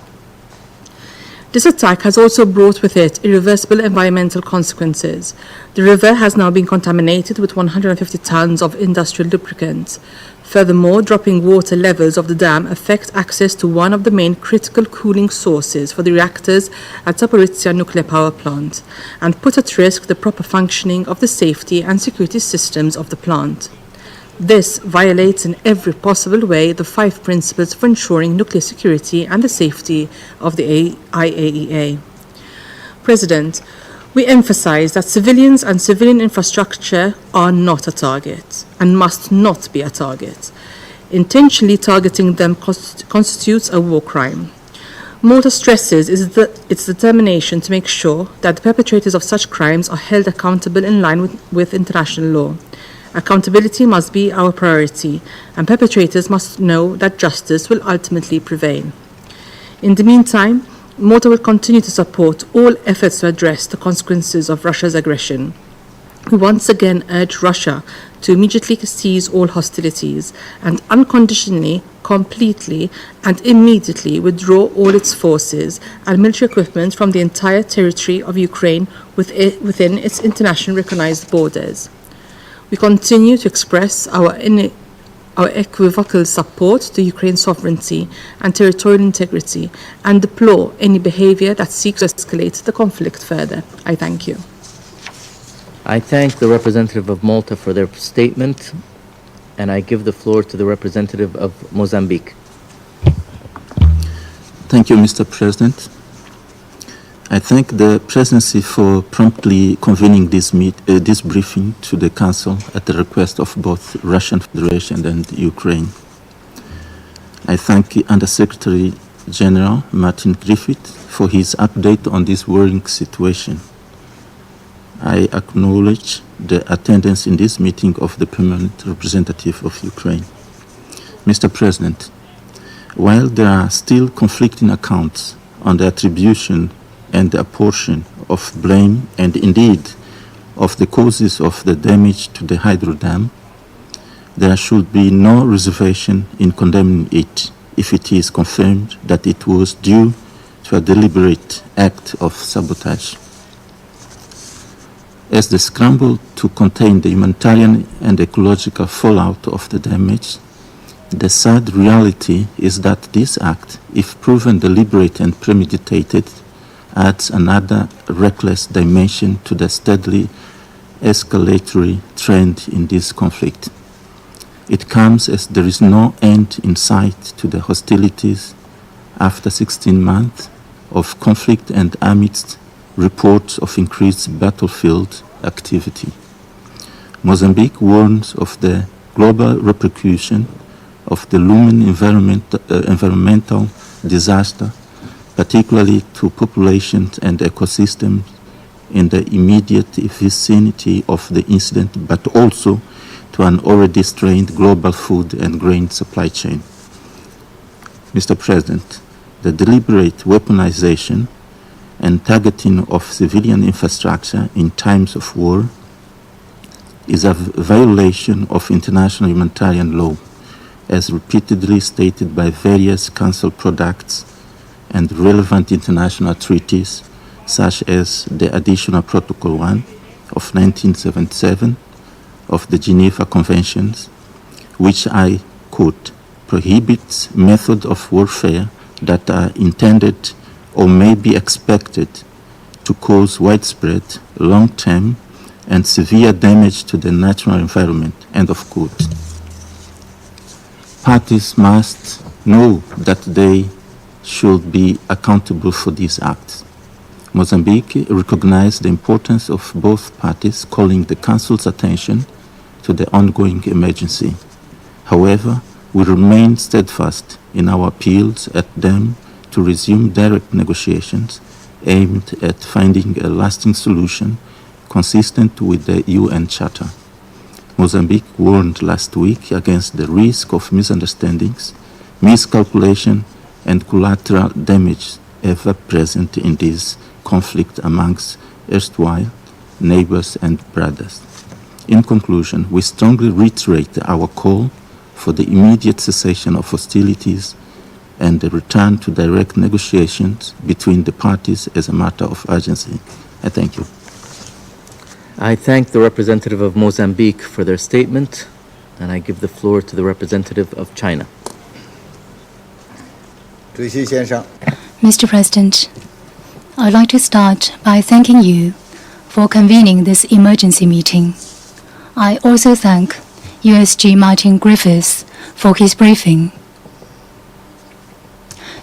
This attack has also brought with it irreversible environmental consequences. The river has now been contaminated with 150 tons of industrial lubricant. Furthermore, dropping water levels of the dam affect access to one of the main critical cooling sources for the reactors at Zaporizhzhia nuclear power plant and put at risk the proper functioning of the safety and security systems of the plant. This violates in every possible way the 5 principles for ensuring nuclear security and the safety of the IAEA. President, we emphasize that civilians and civilian infrastructure are not a target and must not be a target. Intentionally targeting them constitutes a war crime. Malta stresses its determination to make sure that the perpetrators of such crimes are held accountable in line with international law. Accountability must be our priority, and perpetrators must know that justice will ultimately prevail. In the meantime, Malta will continue to support all efforts to address the consequences of Russia's aggression. We once again urge Russia to immediately cease all hostilities and unconditionally, completely, and immediately withdraw all its forces and military equipment from the entire territory of Ukraine within its internationally recognized borders. We continue to express our equivocal support to Ukraine's sovereignty and territorial integrity and deplore any behavior that seeks to escalate the conflict further. I thank you. I thank the representative of Malta for their statement, and I give the floor to the representative of Mozambique. Thank you, Mr. President. I thank the presidency for promptly convening this briefing to the Council at the request of both Russian Federation and Ukraine. I thank Undersecretary General Martin Griffith for his update on this worrying situation. I acknowledge the attendance in this meeting of the permanent representative of Ukraine. Mr. President, while there are still conflicting accounts on the attribution and the apportion of blame and indeed of the causes of the damage to the hydro dam, there should be no reservation in condemning it if it is confirmed that it was due to a deliberate act of sabotage. As the scramble to contain the humanitarian and ecological fallout of the damage, the sad reality is that this act, if proven deliberate and premeditated, adds another reckless dimension to the steadily escalatory trend in this conflict. It comes as there is no end in sight to the hostilities after 16 months of conflict and amidst reports of increased battlefield activity. Mozambique warns of the global repercussion of the looming environmental disaster, particularly to populations and ecosystems in the immediate vicinity of the incident, but also to an already strained global food and grain supply chain. Mr. President, the deliberate weaponization and targeting of civilian infrastructure in times of war is a violation of international humanitarian law, as repeatedly stated by various Council products and relevant international treaties, such as the Additional Protocol 1 of 1977 of the Geneva Conventions, which I quote, prohibits methods of warfare that are intended or may be expected to cause widespread, long-term, and severe damage to the natural environment, end of quote. Parties must know that they should be accountable for these acts. Mozambique recognized the importance of both parties, calling the Council's attention to the ongoing emergency. However, we remain steadfast in our appeals at them to resume direct negotiations aimed at finding a lasting solution consistent with the UN Charter. Mozambique warned last week against the risk of misunderstandings, miscalculation, and collateral damage ever present in this conflict amongst erstwhile neighbors and brothers. In conclusion, we strongly reiterate our call for the immediate cessation of hostilities and the return to direct negotiations between the parties as a matter of urgency. I thank you. I thank the representative of Mozambique for their statement, and I give the floor to the representative of China. Mr. President, I'd like to start by thanking you for convening this emergency meeting. I also thank USG Martin Griffiths for his briefing.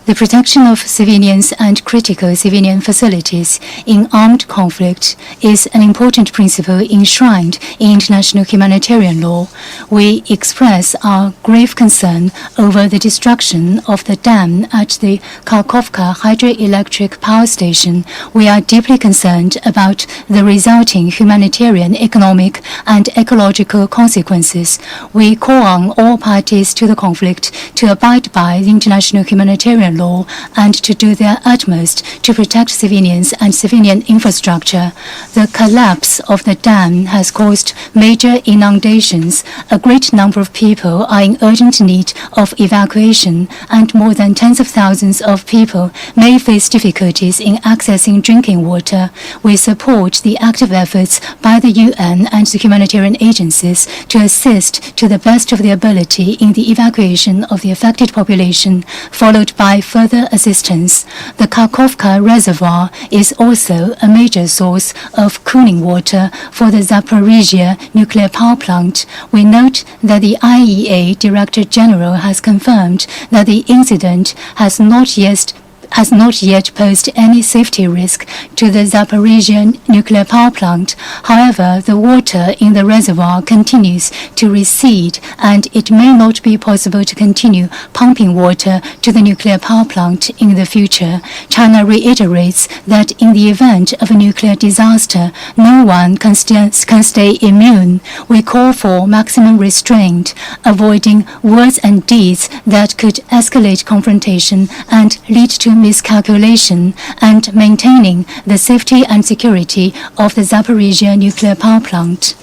The protection of civilians and critical civilian facilities in armed conflict is an important principle enshrined in international humanitarian law. We express our grave concern over the destruction of the dam at the Kakhovka hydroelectric power station. We are deeply concerned about the resulting humanitarian, economic, and ecological consequences. We call on all parties to the conflict to abide by the international humanitarian law and to do their utmost to protect civilians and civilian infrastructure. The collapse of the dam has caused major inundations. A great number of people are in urgent need of evacuation, and more than tens of thousands of people may face difficulties in accessing drinking water. We support the active efforts by the UN and the humanitarian agencies to assist to the best of their ability in the evacuation of the affected population, followed by further assistance. The Kakhovka reservoir is also a major source of cooling water for the Zaporizhia nuclear power plant. We note that the IAEA Director General has confirmed that the incident has not yet posed any safety risk to the Zaporizhia nuclear power plant. However, the water in the reservoir continues to recede, and it may not be possible to continue pumping water to the nuclear power plant in the future. China reiterates that in the event of a nuclear disaster, no one can stay immune. We call for maximum restraint, avoiding words and deeds that could escalate confrontation and lead to miscalculation, and maintaining the safety and security of the Zaporizhia nuclear power plant.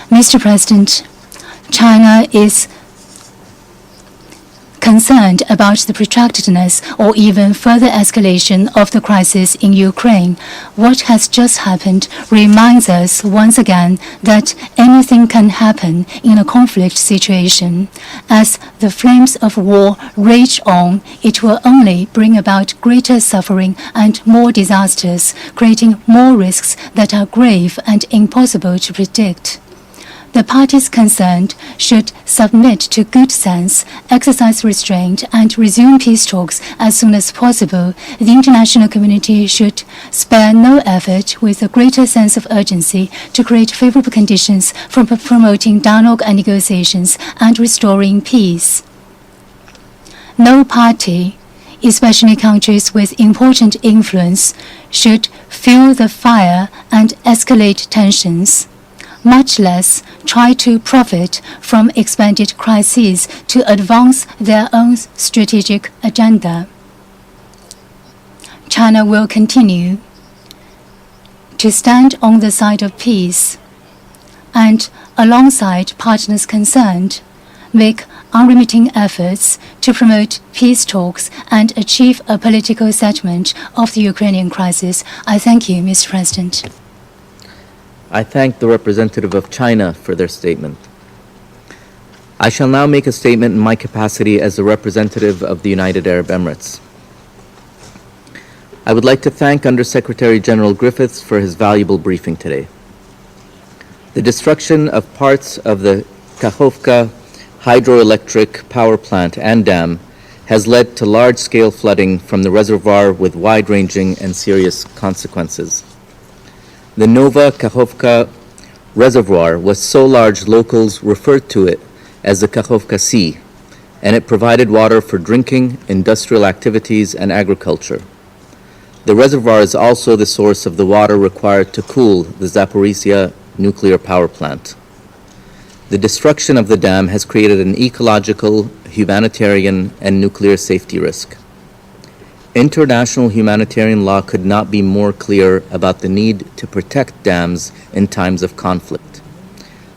Mr. President, China is concerned about the protractedness or even further escalation of the crisis in Ukraine. What has just happened reminds us once again that anything can happen in a conflict situation. As the flames of war rage on, it will only bring about greater suffering and more disasters, creating more risks that are grave and impossible to predict. The parties concerned should submit to good sense, exercise restraint, and resume peace talks as soon as possible. The international community should spare no effort with a greater sense of urgency to create favorable conditions for promoting dialogue and negotiations and restoring peace. No party, especially countries with important influence, should fuel the fire and escalate tensions, much less try to profit from expanded crises to advance their own strategic agenda. China will continue to stand on the side of peace and, alongside partners concerned, make unremitting efforts to promote peace talks and achieve a political settlement of the Ukrainian crisis. I thank you, Mr. President. I thank the representative of China for their statement. I shall now make a statement in my capacity as the representative of the United Arab Emirates. I would like to thank Undersecretary General Griffiths for his valuable briefing today. The destruction of parts of the Kakhovka hydroelectric power plant and dam has led to large-scale flooding from the reservoir with wide-ranging and serious consequences. The Nova Kakhovka reservoir was so large locals referred to it as the Kakhovka Sea, and it provided water for drinking, industrial activities, and agriculture. The reservoir is also the source of the water required to cool the Zaporizhia nuclear power plant. The destruction of the dam has created an ecological, humanitarian, and nuclear safety risk. International humanitarian law could not be more clear about the need to protect dams in times of conflict.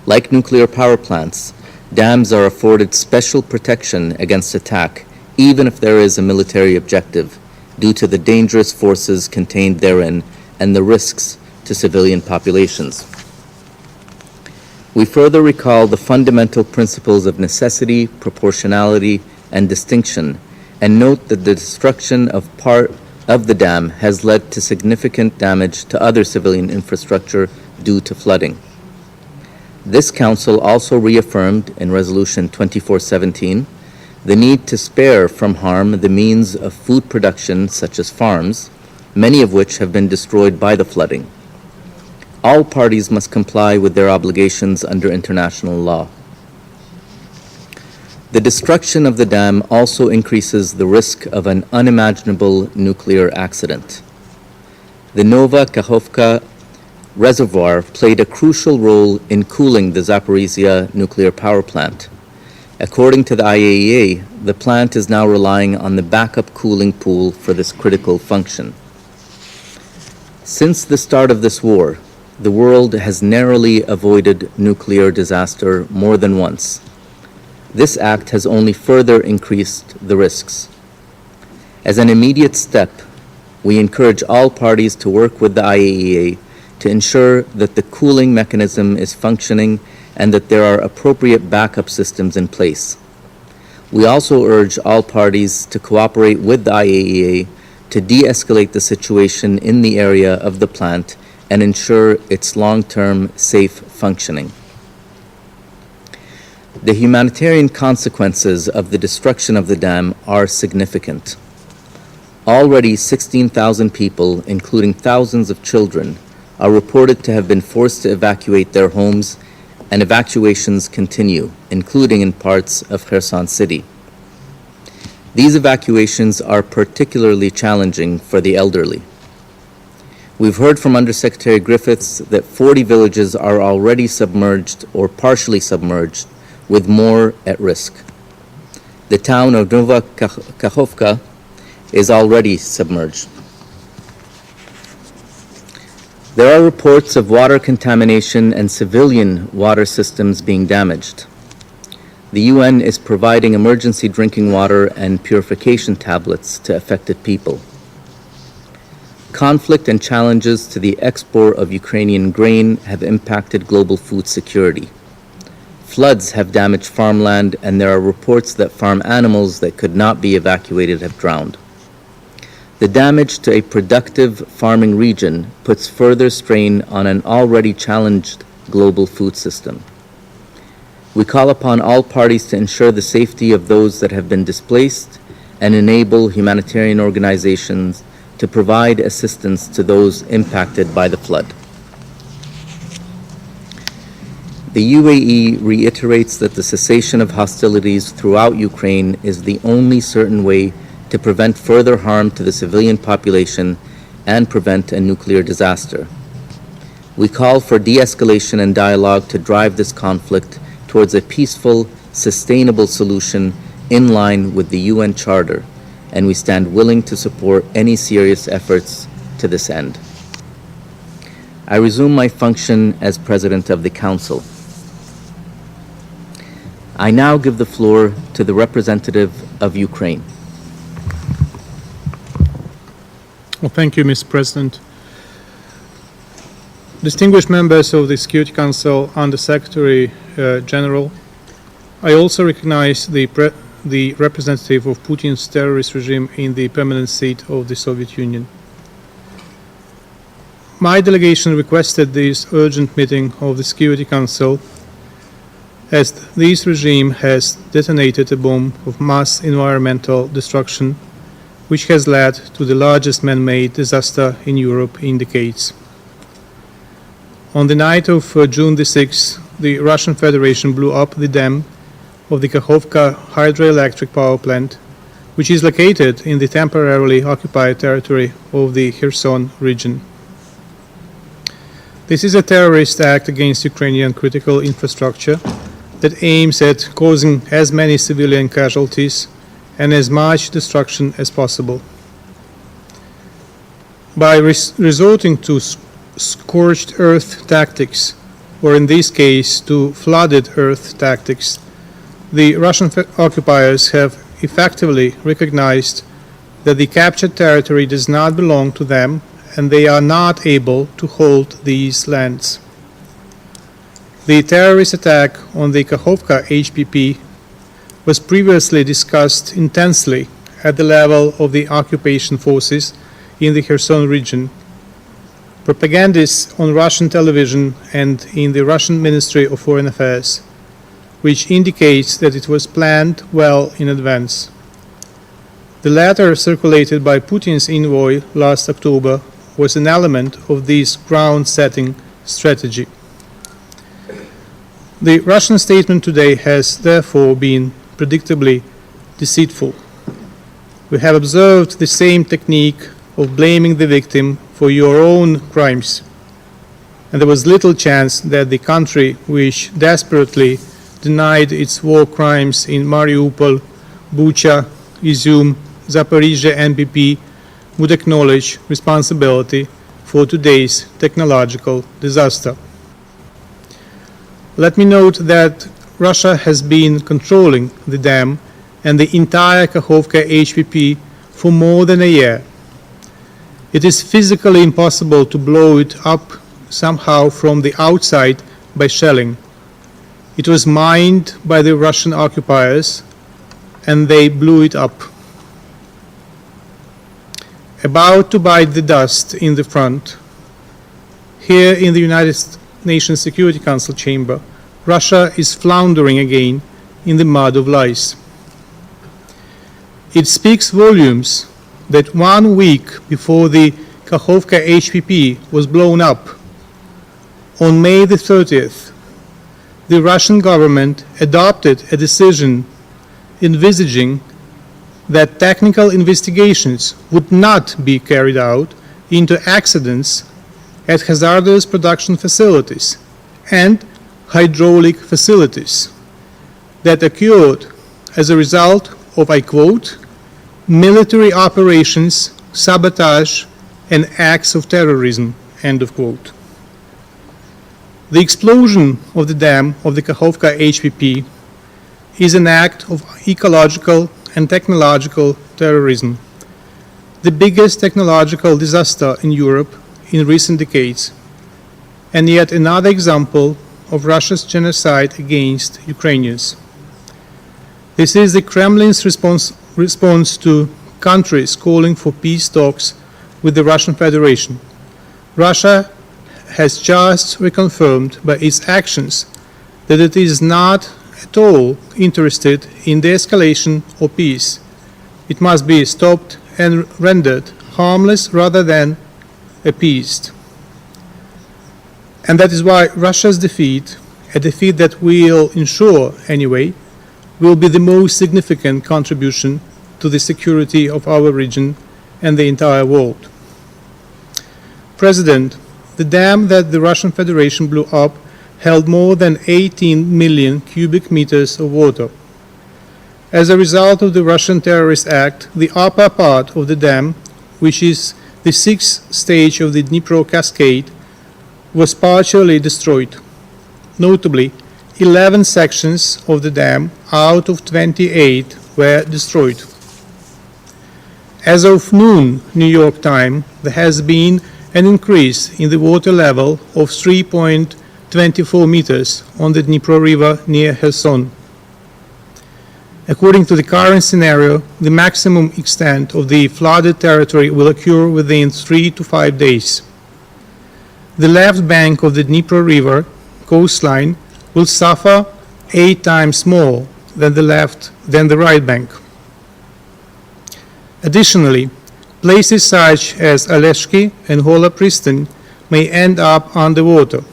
Like nuclear power plants, dams are afforded special protection against attack, even if there is a military objective, due to the dangerous forces contained therein and the risks to civilian populations. We further recall the fundamental principles of necessity, proportionality, and distinction, and note that the destruction of part of the dam has led to significant damage to other civilian infrastructure due to flooding. This Council also reaffirmed in Resolution 2417 the need to spare from harm the means of food production such as farms, many of which have been destroyed by the flooding. All parties must comply with their obligations under international law. The destruction of the dam also increases the risk of an unimaginable nuclear accident. The Nova Kakhovka reservoir played a crucial role in cooling the Zaporizhia nuclear power plant. According to the IAEA, the plant is now relying on the backup cooling pool for this critical function. Since the start of this war, the world has narrowly avoided nuclear disaster more than once. This act has only further increased the risks. As an immediate step, we encourage all parties to work with the IAEA to ensure that the cooling mechanism is functioning and that there are appropriate backup systems in place. We also urge all parties to cooperate with the IAEA to de-escalate the situation in the area of the plant and ensure its long-term safe functioning. The humanitarian consequences of the destruction of the dam are significant. Already 16,000 people, including thousands of children, are reported to have been forced to evacuate their homes, and evacuations continue, including in parts of Kherson City. These evacuations are particularly challenging for the elderly. We've heard from Undersecretary Griffiths that 40 villages are already submerged or partially submerged, with more at risk. The town of Nova Kakhovka is already submerged. There are reports of water contamination and civilian water systems being damaged. The UN is providing emergency drinking water and purification tablets to affected people. Conflict and challenges to the export of Ukrainian grain have impacted global food security. Floods have damaged farmland, and there are reports that farm animals that could not be evacuated have drowned. The damage to a productive farming region puts further strain on an already challenged global food system. We call upon all parties to ensure the safety of those that have been displaced and enable humanitarian organizations to provide assistance to those impacted by the flood. The UAE reiterates that the cessation of hostilities throughout Ukraine is the only certain way to prevent further harm to the civilian population and prevent a nuclear disaster. We call for de-escalation and dialogue to drive this conflict towards a peaceful, sustainable solution in line with the UN Charter, and we stand willing to support any serious efforts to this end. I resume my function as President of the Council. I now give the floor to the representative of Ukraine. Well, thank you, Mr. President. Distinguished members of the Security Council, Under-Secretary General, I also recognize the representative of Putin's terrorist regime in the permanent seat of the Soviet Union. My delegation requested this urgent meeting of the Security Council as this regime has detonated a bomb of mass environmental destruction which has led to the largest man-made disaster in Europe in decades. On the night of June the 6th, the Russian Federation blew up the dam of the Kakhovka hydroelectric power plant, which is located in the temporarily occupied territory of the Kherson region. This is a terrorist act against Ukrainian critical infrastructure that aims at causing as many civilian casualties and as much destruction as possible. By resorting to scorched earth tactics, or in this case to flooded earth tactics, the Russian occupiers have effectively recognized that the captured territory does not belong to them and they are not able to hold these lands. The terrorist attack on the Kakhovka HPP was previously discussed intensely at the level of the occupation forces in the Kherson region. Propagandists on Russian television and in the Russian Ministry of Foreign Affairs, which indicates that it was planned well in advance. The letter circulated by Putin's envoy last October was an element of this ground-setting strategy. The Russian statement today has therefore been predictably deceitful. We have observed the same technique of blaming the victim for your own crimes, and there was little chance that the country which desperately denied its war crimes in Mariupol, Bucha, Izum, Zaporizhzhia and BP would acknowledge responsibility for today's technological disaster. Let me note that Russia has been controlling the dam and the entire Kakhovka HPP for more than a year. It is physically impossible to blow it up somehow from the outside by shelling. It was mined by the Russian occupiers, and they blew it up. About to bite the dust in the front, here in the United Nations Security Council chamber, Russia is floundering again in the mud of lies. It speaks volumes that 1 week before the Kakhovka HPP was blown up, on May the 30th, the Russian government adopted a decision envisaging that technical investigations would not be carried out into accidents at hazardous production facilities and hydraulic facilities that occurred as a result of, I quote, military operations, sabotage, and acts of terrorism, end of quote. The explosion of the dam of the Kakhovka HPP is an act of ecological and technological terrorism, the biggest technological disaster in Europe in recent decades, and yet another example of Russia's genocide against Ukrainians. This is the Kremlin's response to countries calling for peace talks with the Russian Federation. Russia has just reconfirmed by its actions that it is not at all interested in the escalation of peace. It must be stopped and rendered harmless rather than appeased. And that is why Russia's defeat, a defeat that we'll ensure anyway, will be the most significant contribution to the security of our region and the entire world. President, the dam that the Russian Federation blew up held more than 18 million cubic meters of water. As a result of the Russian terrorist act, the upper part of the dam, which is the 6th stage of the Dnipro cascade, was partially destroyed. Notably, 11 sections of the dam out of 28 were destroyed. As of noon New York time, there has been an increase in the water level of 3.24 meters on the Dnipro River near Kherson. According to the current scenario, the maximum extent of the flooded territory will occur within 3 to 5 days. The left bank of the Dnipro River coastline will suffer 8 times more than the right bank. Additionally, places such as Aleshki and Hola Pristan may end up underwater.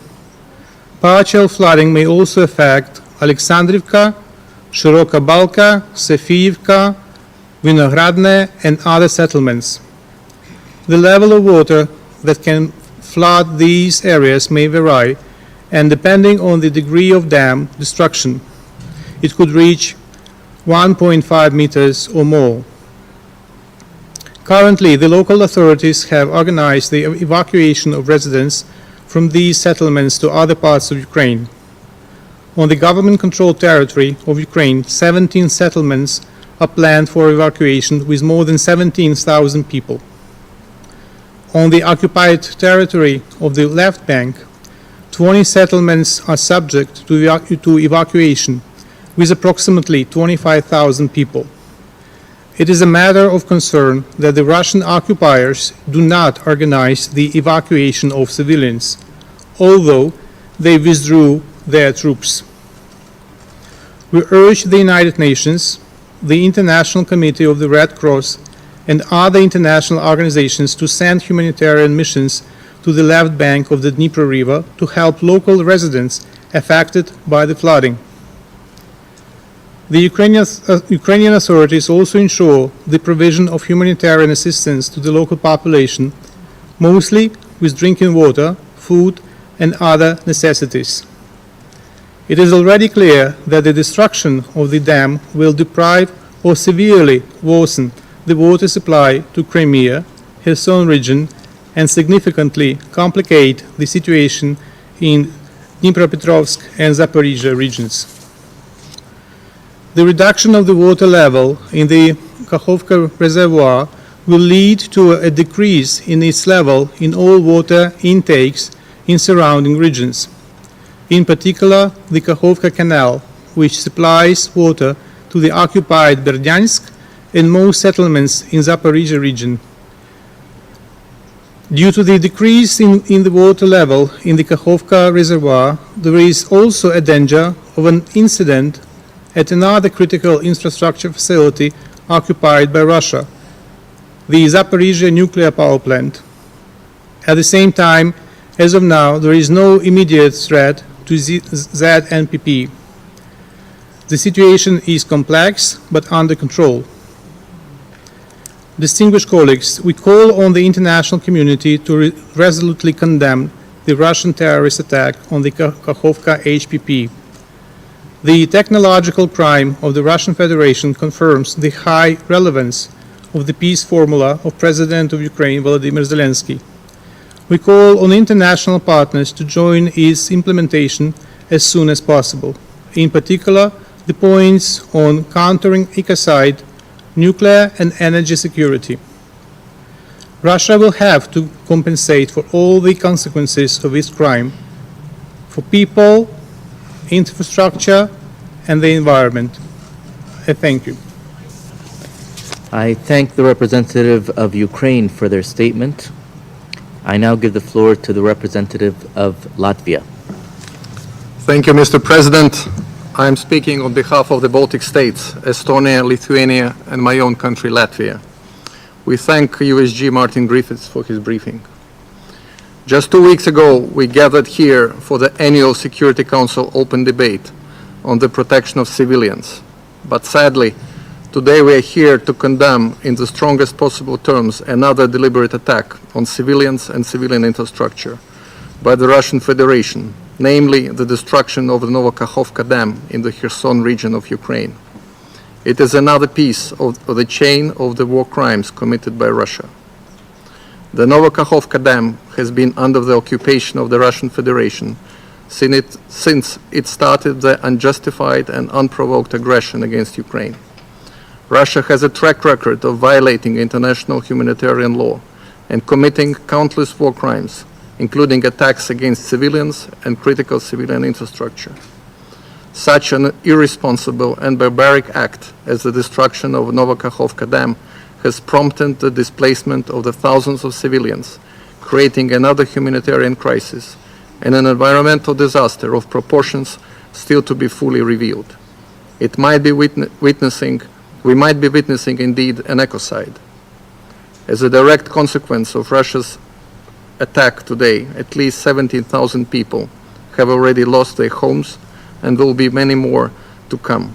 Partial flooding may also affect Alexandrivka, Shiroka Balka, Sofiivka, Vinogradne, and other settlements. The level of water that can flood these areas may vary, and depending on the degree of dam destruction, it could reach 1.5 meters or more. Currently, the local authorities have organized the evacuation of residents from these settlements to other parts of Ukraine. On the government-controlled territory of Ukraine, 17 settlements are planned for evacuation with more than 17,000 people. On the occupied territory of the left bank, 20 settlements are subject to evacuation with approximately 25,000 people. It is a matter of concern that the Russian occupiers do not organize the evacuation of civilians, although they withdrew their troops. We urge the United Nations, the International Committee of the Red Cross, and other international organizations to send humanitarian missions to the left bank of the Dnipro River to help local residents affected by the flooding. The Ukrainian authorities also ensure the provision of humanitarian assistance to the local population, mostly with drinking water, food, and other necessities. It is already clear that the destruction of the dam will deprive or severely worsen the water supply to Crimea, Kherson region, and significantly complicate the situation in Dnipropetrovsk and Zaporizhzhia regions. The reduction of the water level in the Kakhovka reservoir will lead to a decrease in its level in all water intakes in surrounding regions. In particular, the Kakhovka Canal, which supplies water to the occupied Berdyansk and most settlements in Zaporizhia region. Due to the decrease in the water level in the Kakhovka reservoir, there is also a danger of an incident at another critical infrastructure facility occupied by Russia, the Zaporizhia nuclear power plant. At the same time, as of now, there is no immediate threat to ZNPP. The situation is complex but under control. Distinguished colleagues, we call on the international community to resolutely condemn the Russian terrorist attack on the Kakhovka HPP. The technological crime of the Russian Federation confirms the high relevance of the peace formula of President of Ukraine, Volodymyr Zelensky. We call on international partners to join its implementation as soon as possible, in particular the points on countering ecocide, nuclear and energy security. Russia will have to compensate for all the consequences of this crime, for people, infrastructure and the environment. I thank you. I thank the representative of Ukraine for their statement. I now give the floor to the representative of Latvia. Thank you, Mr. President. I am speaking on behalf of the Baltic states, Estonia, Lithuania, and my own country, Latvia. We thank USG Martin Griffiths for his briefing. Just 2 weeks ago, we gathered here for the annual Security Council open debate on the protection of civilians. But sadly, today we are here to condemn in the strongest possible terms another deliberate attack on civilians and civilian infrastructure by the Russian Federation, namely the destruction of the Kakhovka Dam in the Kherson region of Ukraine. It is another piece of the chain of the war crimes committed by Russia. The Kakhovka Dam has been under the occupation of the Russian Federation since it started the unjustified and unprovoked aggression against Ukraine. Russia has a track record of violating international humanitarian law and committing countless war crimes, including attacks against civilians and critical civilian infrastructure. Such an irresponsible and barbaric act as the destruction of Kakhovka Dam has prompted the displacement of the thousands of civilians, creating another humanitarian crisis and an environmental disaster of proportions still to be fully revealed. We might be witnessing indeed an ecocide. As a direct consequence of Russia's attack today, at least 17,000 people have already lost their homes and will be many more to come.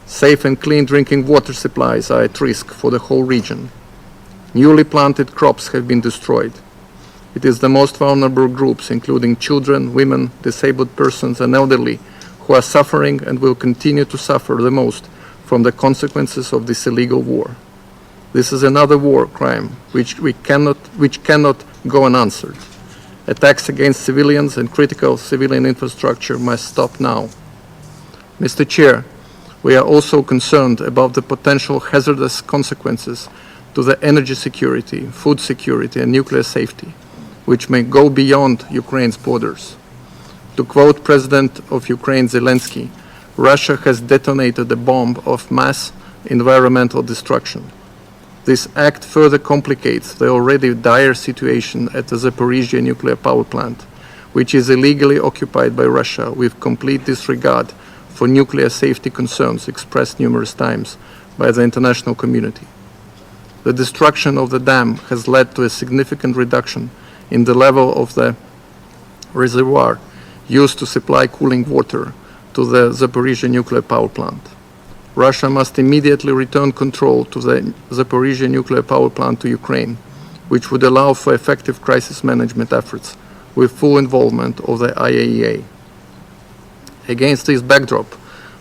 Safe and clean drinking water supplies are at risk for the whole region. Newly planted crops have been destroyed. It is the most vulnerable groups, including children, women, disabled persons, and elderly, who are suffering and will continue to suffer the most from the consequences of this illegal war. This is another war crime which cannot go unanswered. Attacks against civilians and critical civilian infrastructure must stop now. Mr. Chair, we are also concerned about the potential hazardous consequences to the energy security, food security, and nuclear safety, which may go beyond Ukraine's borders. To quote President of Ukraine Zelensky, Russia has detonated a bomb of mass environmental destruction. This act further complicates the already dire situation at the Zaporizhia nuclear power plant, which is illegally occupied by Russia with complete disregard for nuclear safety concerns expressed numerous times by the international community. The destruction of the dam has led to a significant reduction in the level of the reservoir used to supply cooling water to the Zaporizhia nuclear power plant. Russia must immediately return control to the Zaporizhia nuclear power plant to Ukraine, which would allow for effective crisis management efforts with full involvement of the IAEA. Against this backdrop,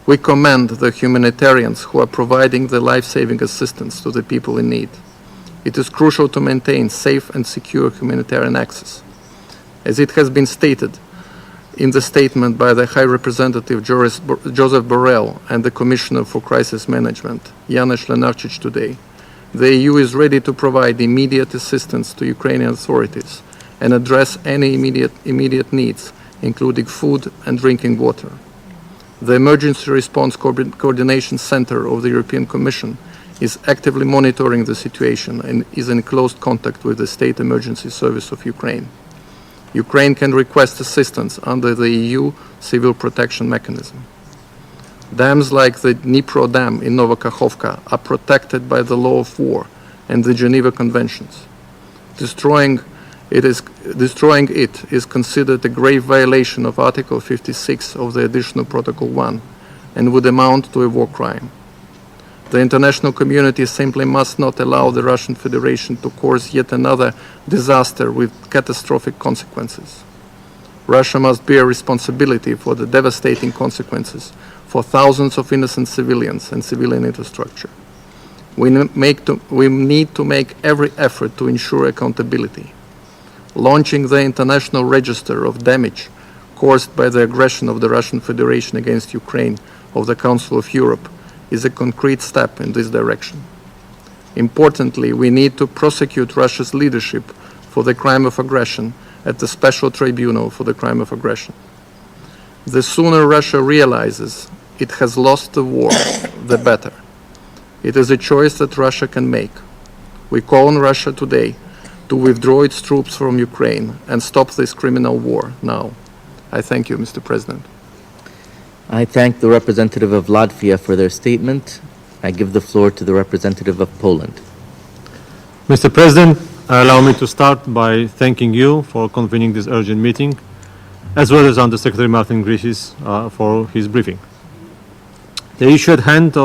we commend the humanitarians who are providing the life-saving assistance to the people in need. It is crucial to maintain safe and secure humanitarian access. As it has been stated in the statement by the High Representative Joseph Borrell and the Commissioner for Crisis Management, Janusz Lenarčič, today, the EU is ready to provide immediate assistance to Ukrainian authorities and address any immediate needs, including food and drinking water. The Emergency Response Coordination Center of the European Commission is actively monitoring the situation and is in close contact with the State Emergency Service of Ukraine. Ukraine can request assistance under the EU Civil Protection Mechanism. Dams like the Dnipro Dam in Kakhovka are protected by the law of war and the Geneva Conventions. Destroying it is considered a grave violation of Article 56 of the Additional Protocol 1 and would amount to a war crime. The international community simply must not allow the Russian Federation to cause yet another disaster with catastrophic consequences. Russia must bear responsibility for the devastating consequences for thousands of innocent civilians and civilian infrastructure. We need to make every effort to ensure accountability. Launching the International Register of Damage caused by the aggression of the Russian Federation against Ukraine of the Council of Europe is a concrete step in this direction. Importantly, we need to prosecute Russia's leadership for the crime of aggression at the Special Tribunal for the crime of aggression. The sooner Russia realizes it has lost the war, the better. It is a choice that Russia can make. We call on Russia today to withdraw its troops from Ukraine and stop this criminal war now. I thank you, Mr. President. I thank the representative of Latvia for their statement. I give the floor to the representative of Poland. Mr. President, allow me to start by thanking you for convening this urgent meeting, as well as Undersecretary Martin Griffiths for his briefing. The issue at hand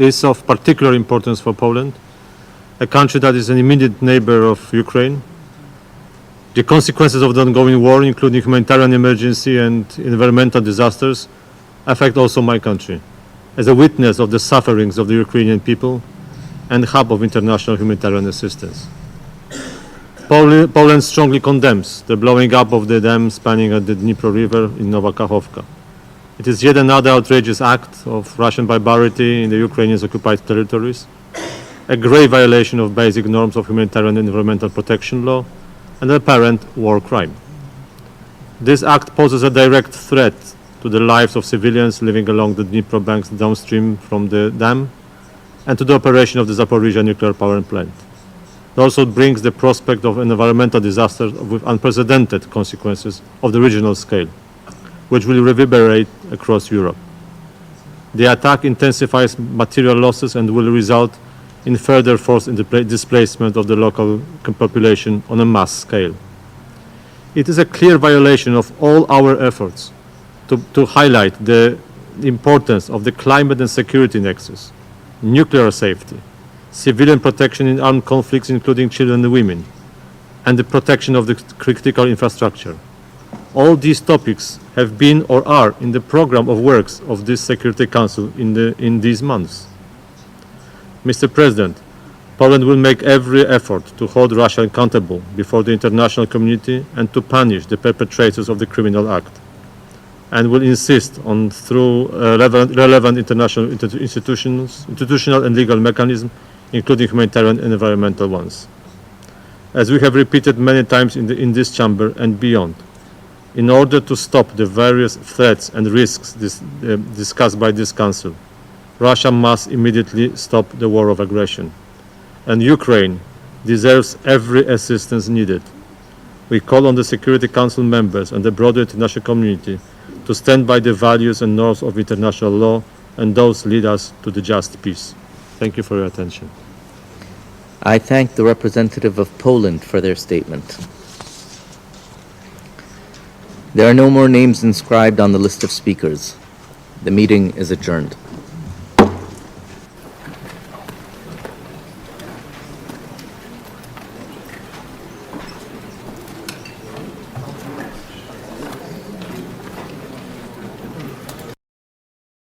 is of particular importance for Poland, a country that is an immediate neighbor of Ukraine. The consequences of the ongoing war, including humanitarian emergency and environmental disasters, affect also my country, as a witness of the sufferings of the Ukrainian people and hub of international humanitarian assistance. Poland strongly condemns the blowing up of the dam spanning at the Dnipro River in Kakhovka. It is yet another outrageous act of Russian barbarity in the Ukrainians' occupied territories, a grave violation of basic norms of humanitarian and environmental protection law, and an apparent war crime. This act poses a direct threat to the lives of civilians living along the Dnipro banks downstream from the dam and to the operation of the Zaporizhzhia nuclear power plant. It also brings the prospect of an environmental disaster with unprecedented consequences of the regional scale, which will reverberate across Europe. The attack intensifies material losses and will result in further forced displacement of the local population on a mass scale. It is a clear violation of all our efforts to highlight the importance of the climate and security nexus, nuclear safety, civilian protection in armed conflicts, including children and women, and the protection of the critical infrastructure. All these topics have been or are in the program of works of this Security Council in these months. Mr. President, Poland will make every effort to hold Russia accountable before the international community and to punish the perpetrators of the criminal act, and will insist on through relevant international institutional and legal mechanisms, including humanitarian and environmental ones. As we have repeated many times in this chamber and beyond, in order to stop the various threats and risks discussed by this Council, Russia must immediately stop the war of aggression, and Ukraine deserves every assistance needed. We call on the Security Council members and the broader international community to stand by the values and norms of international law and those lead us to the just peace. Thank you for your attention. I thank the representative of Poland for their statement. There are no more names inscribed on the list of speakers. The meeting is adjourned.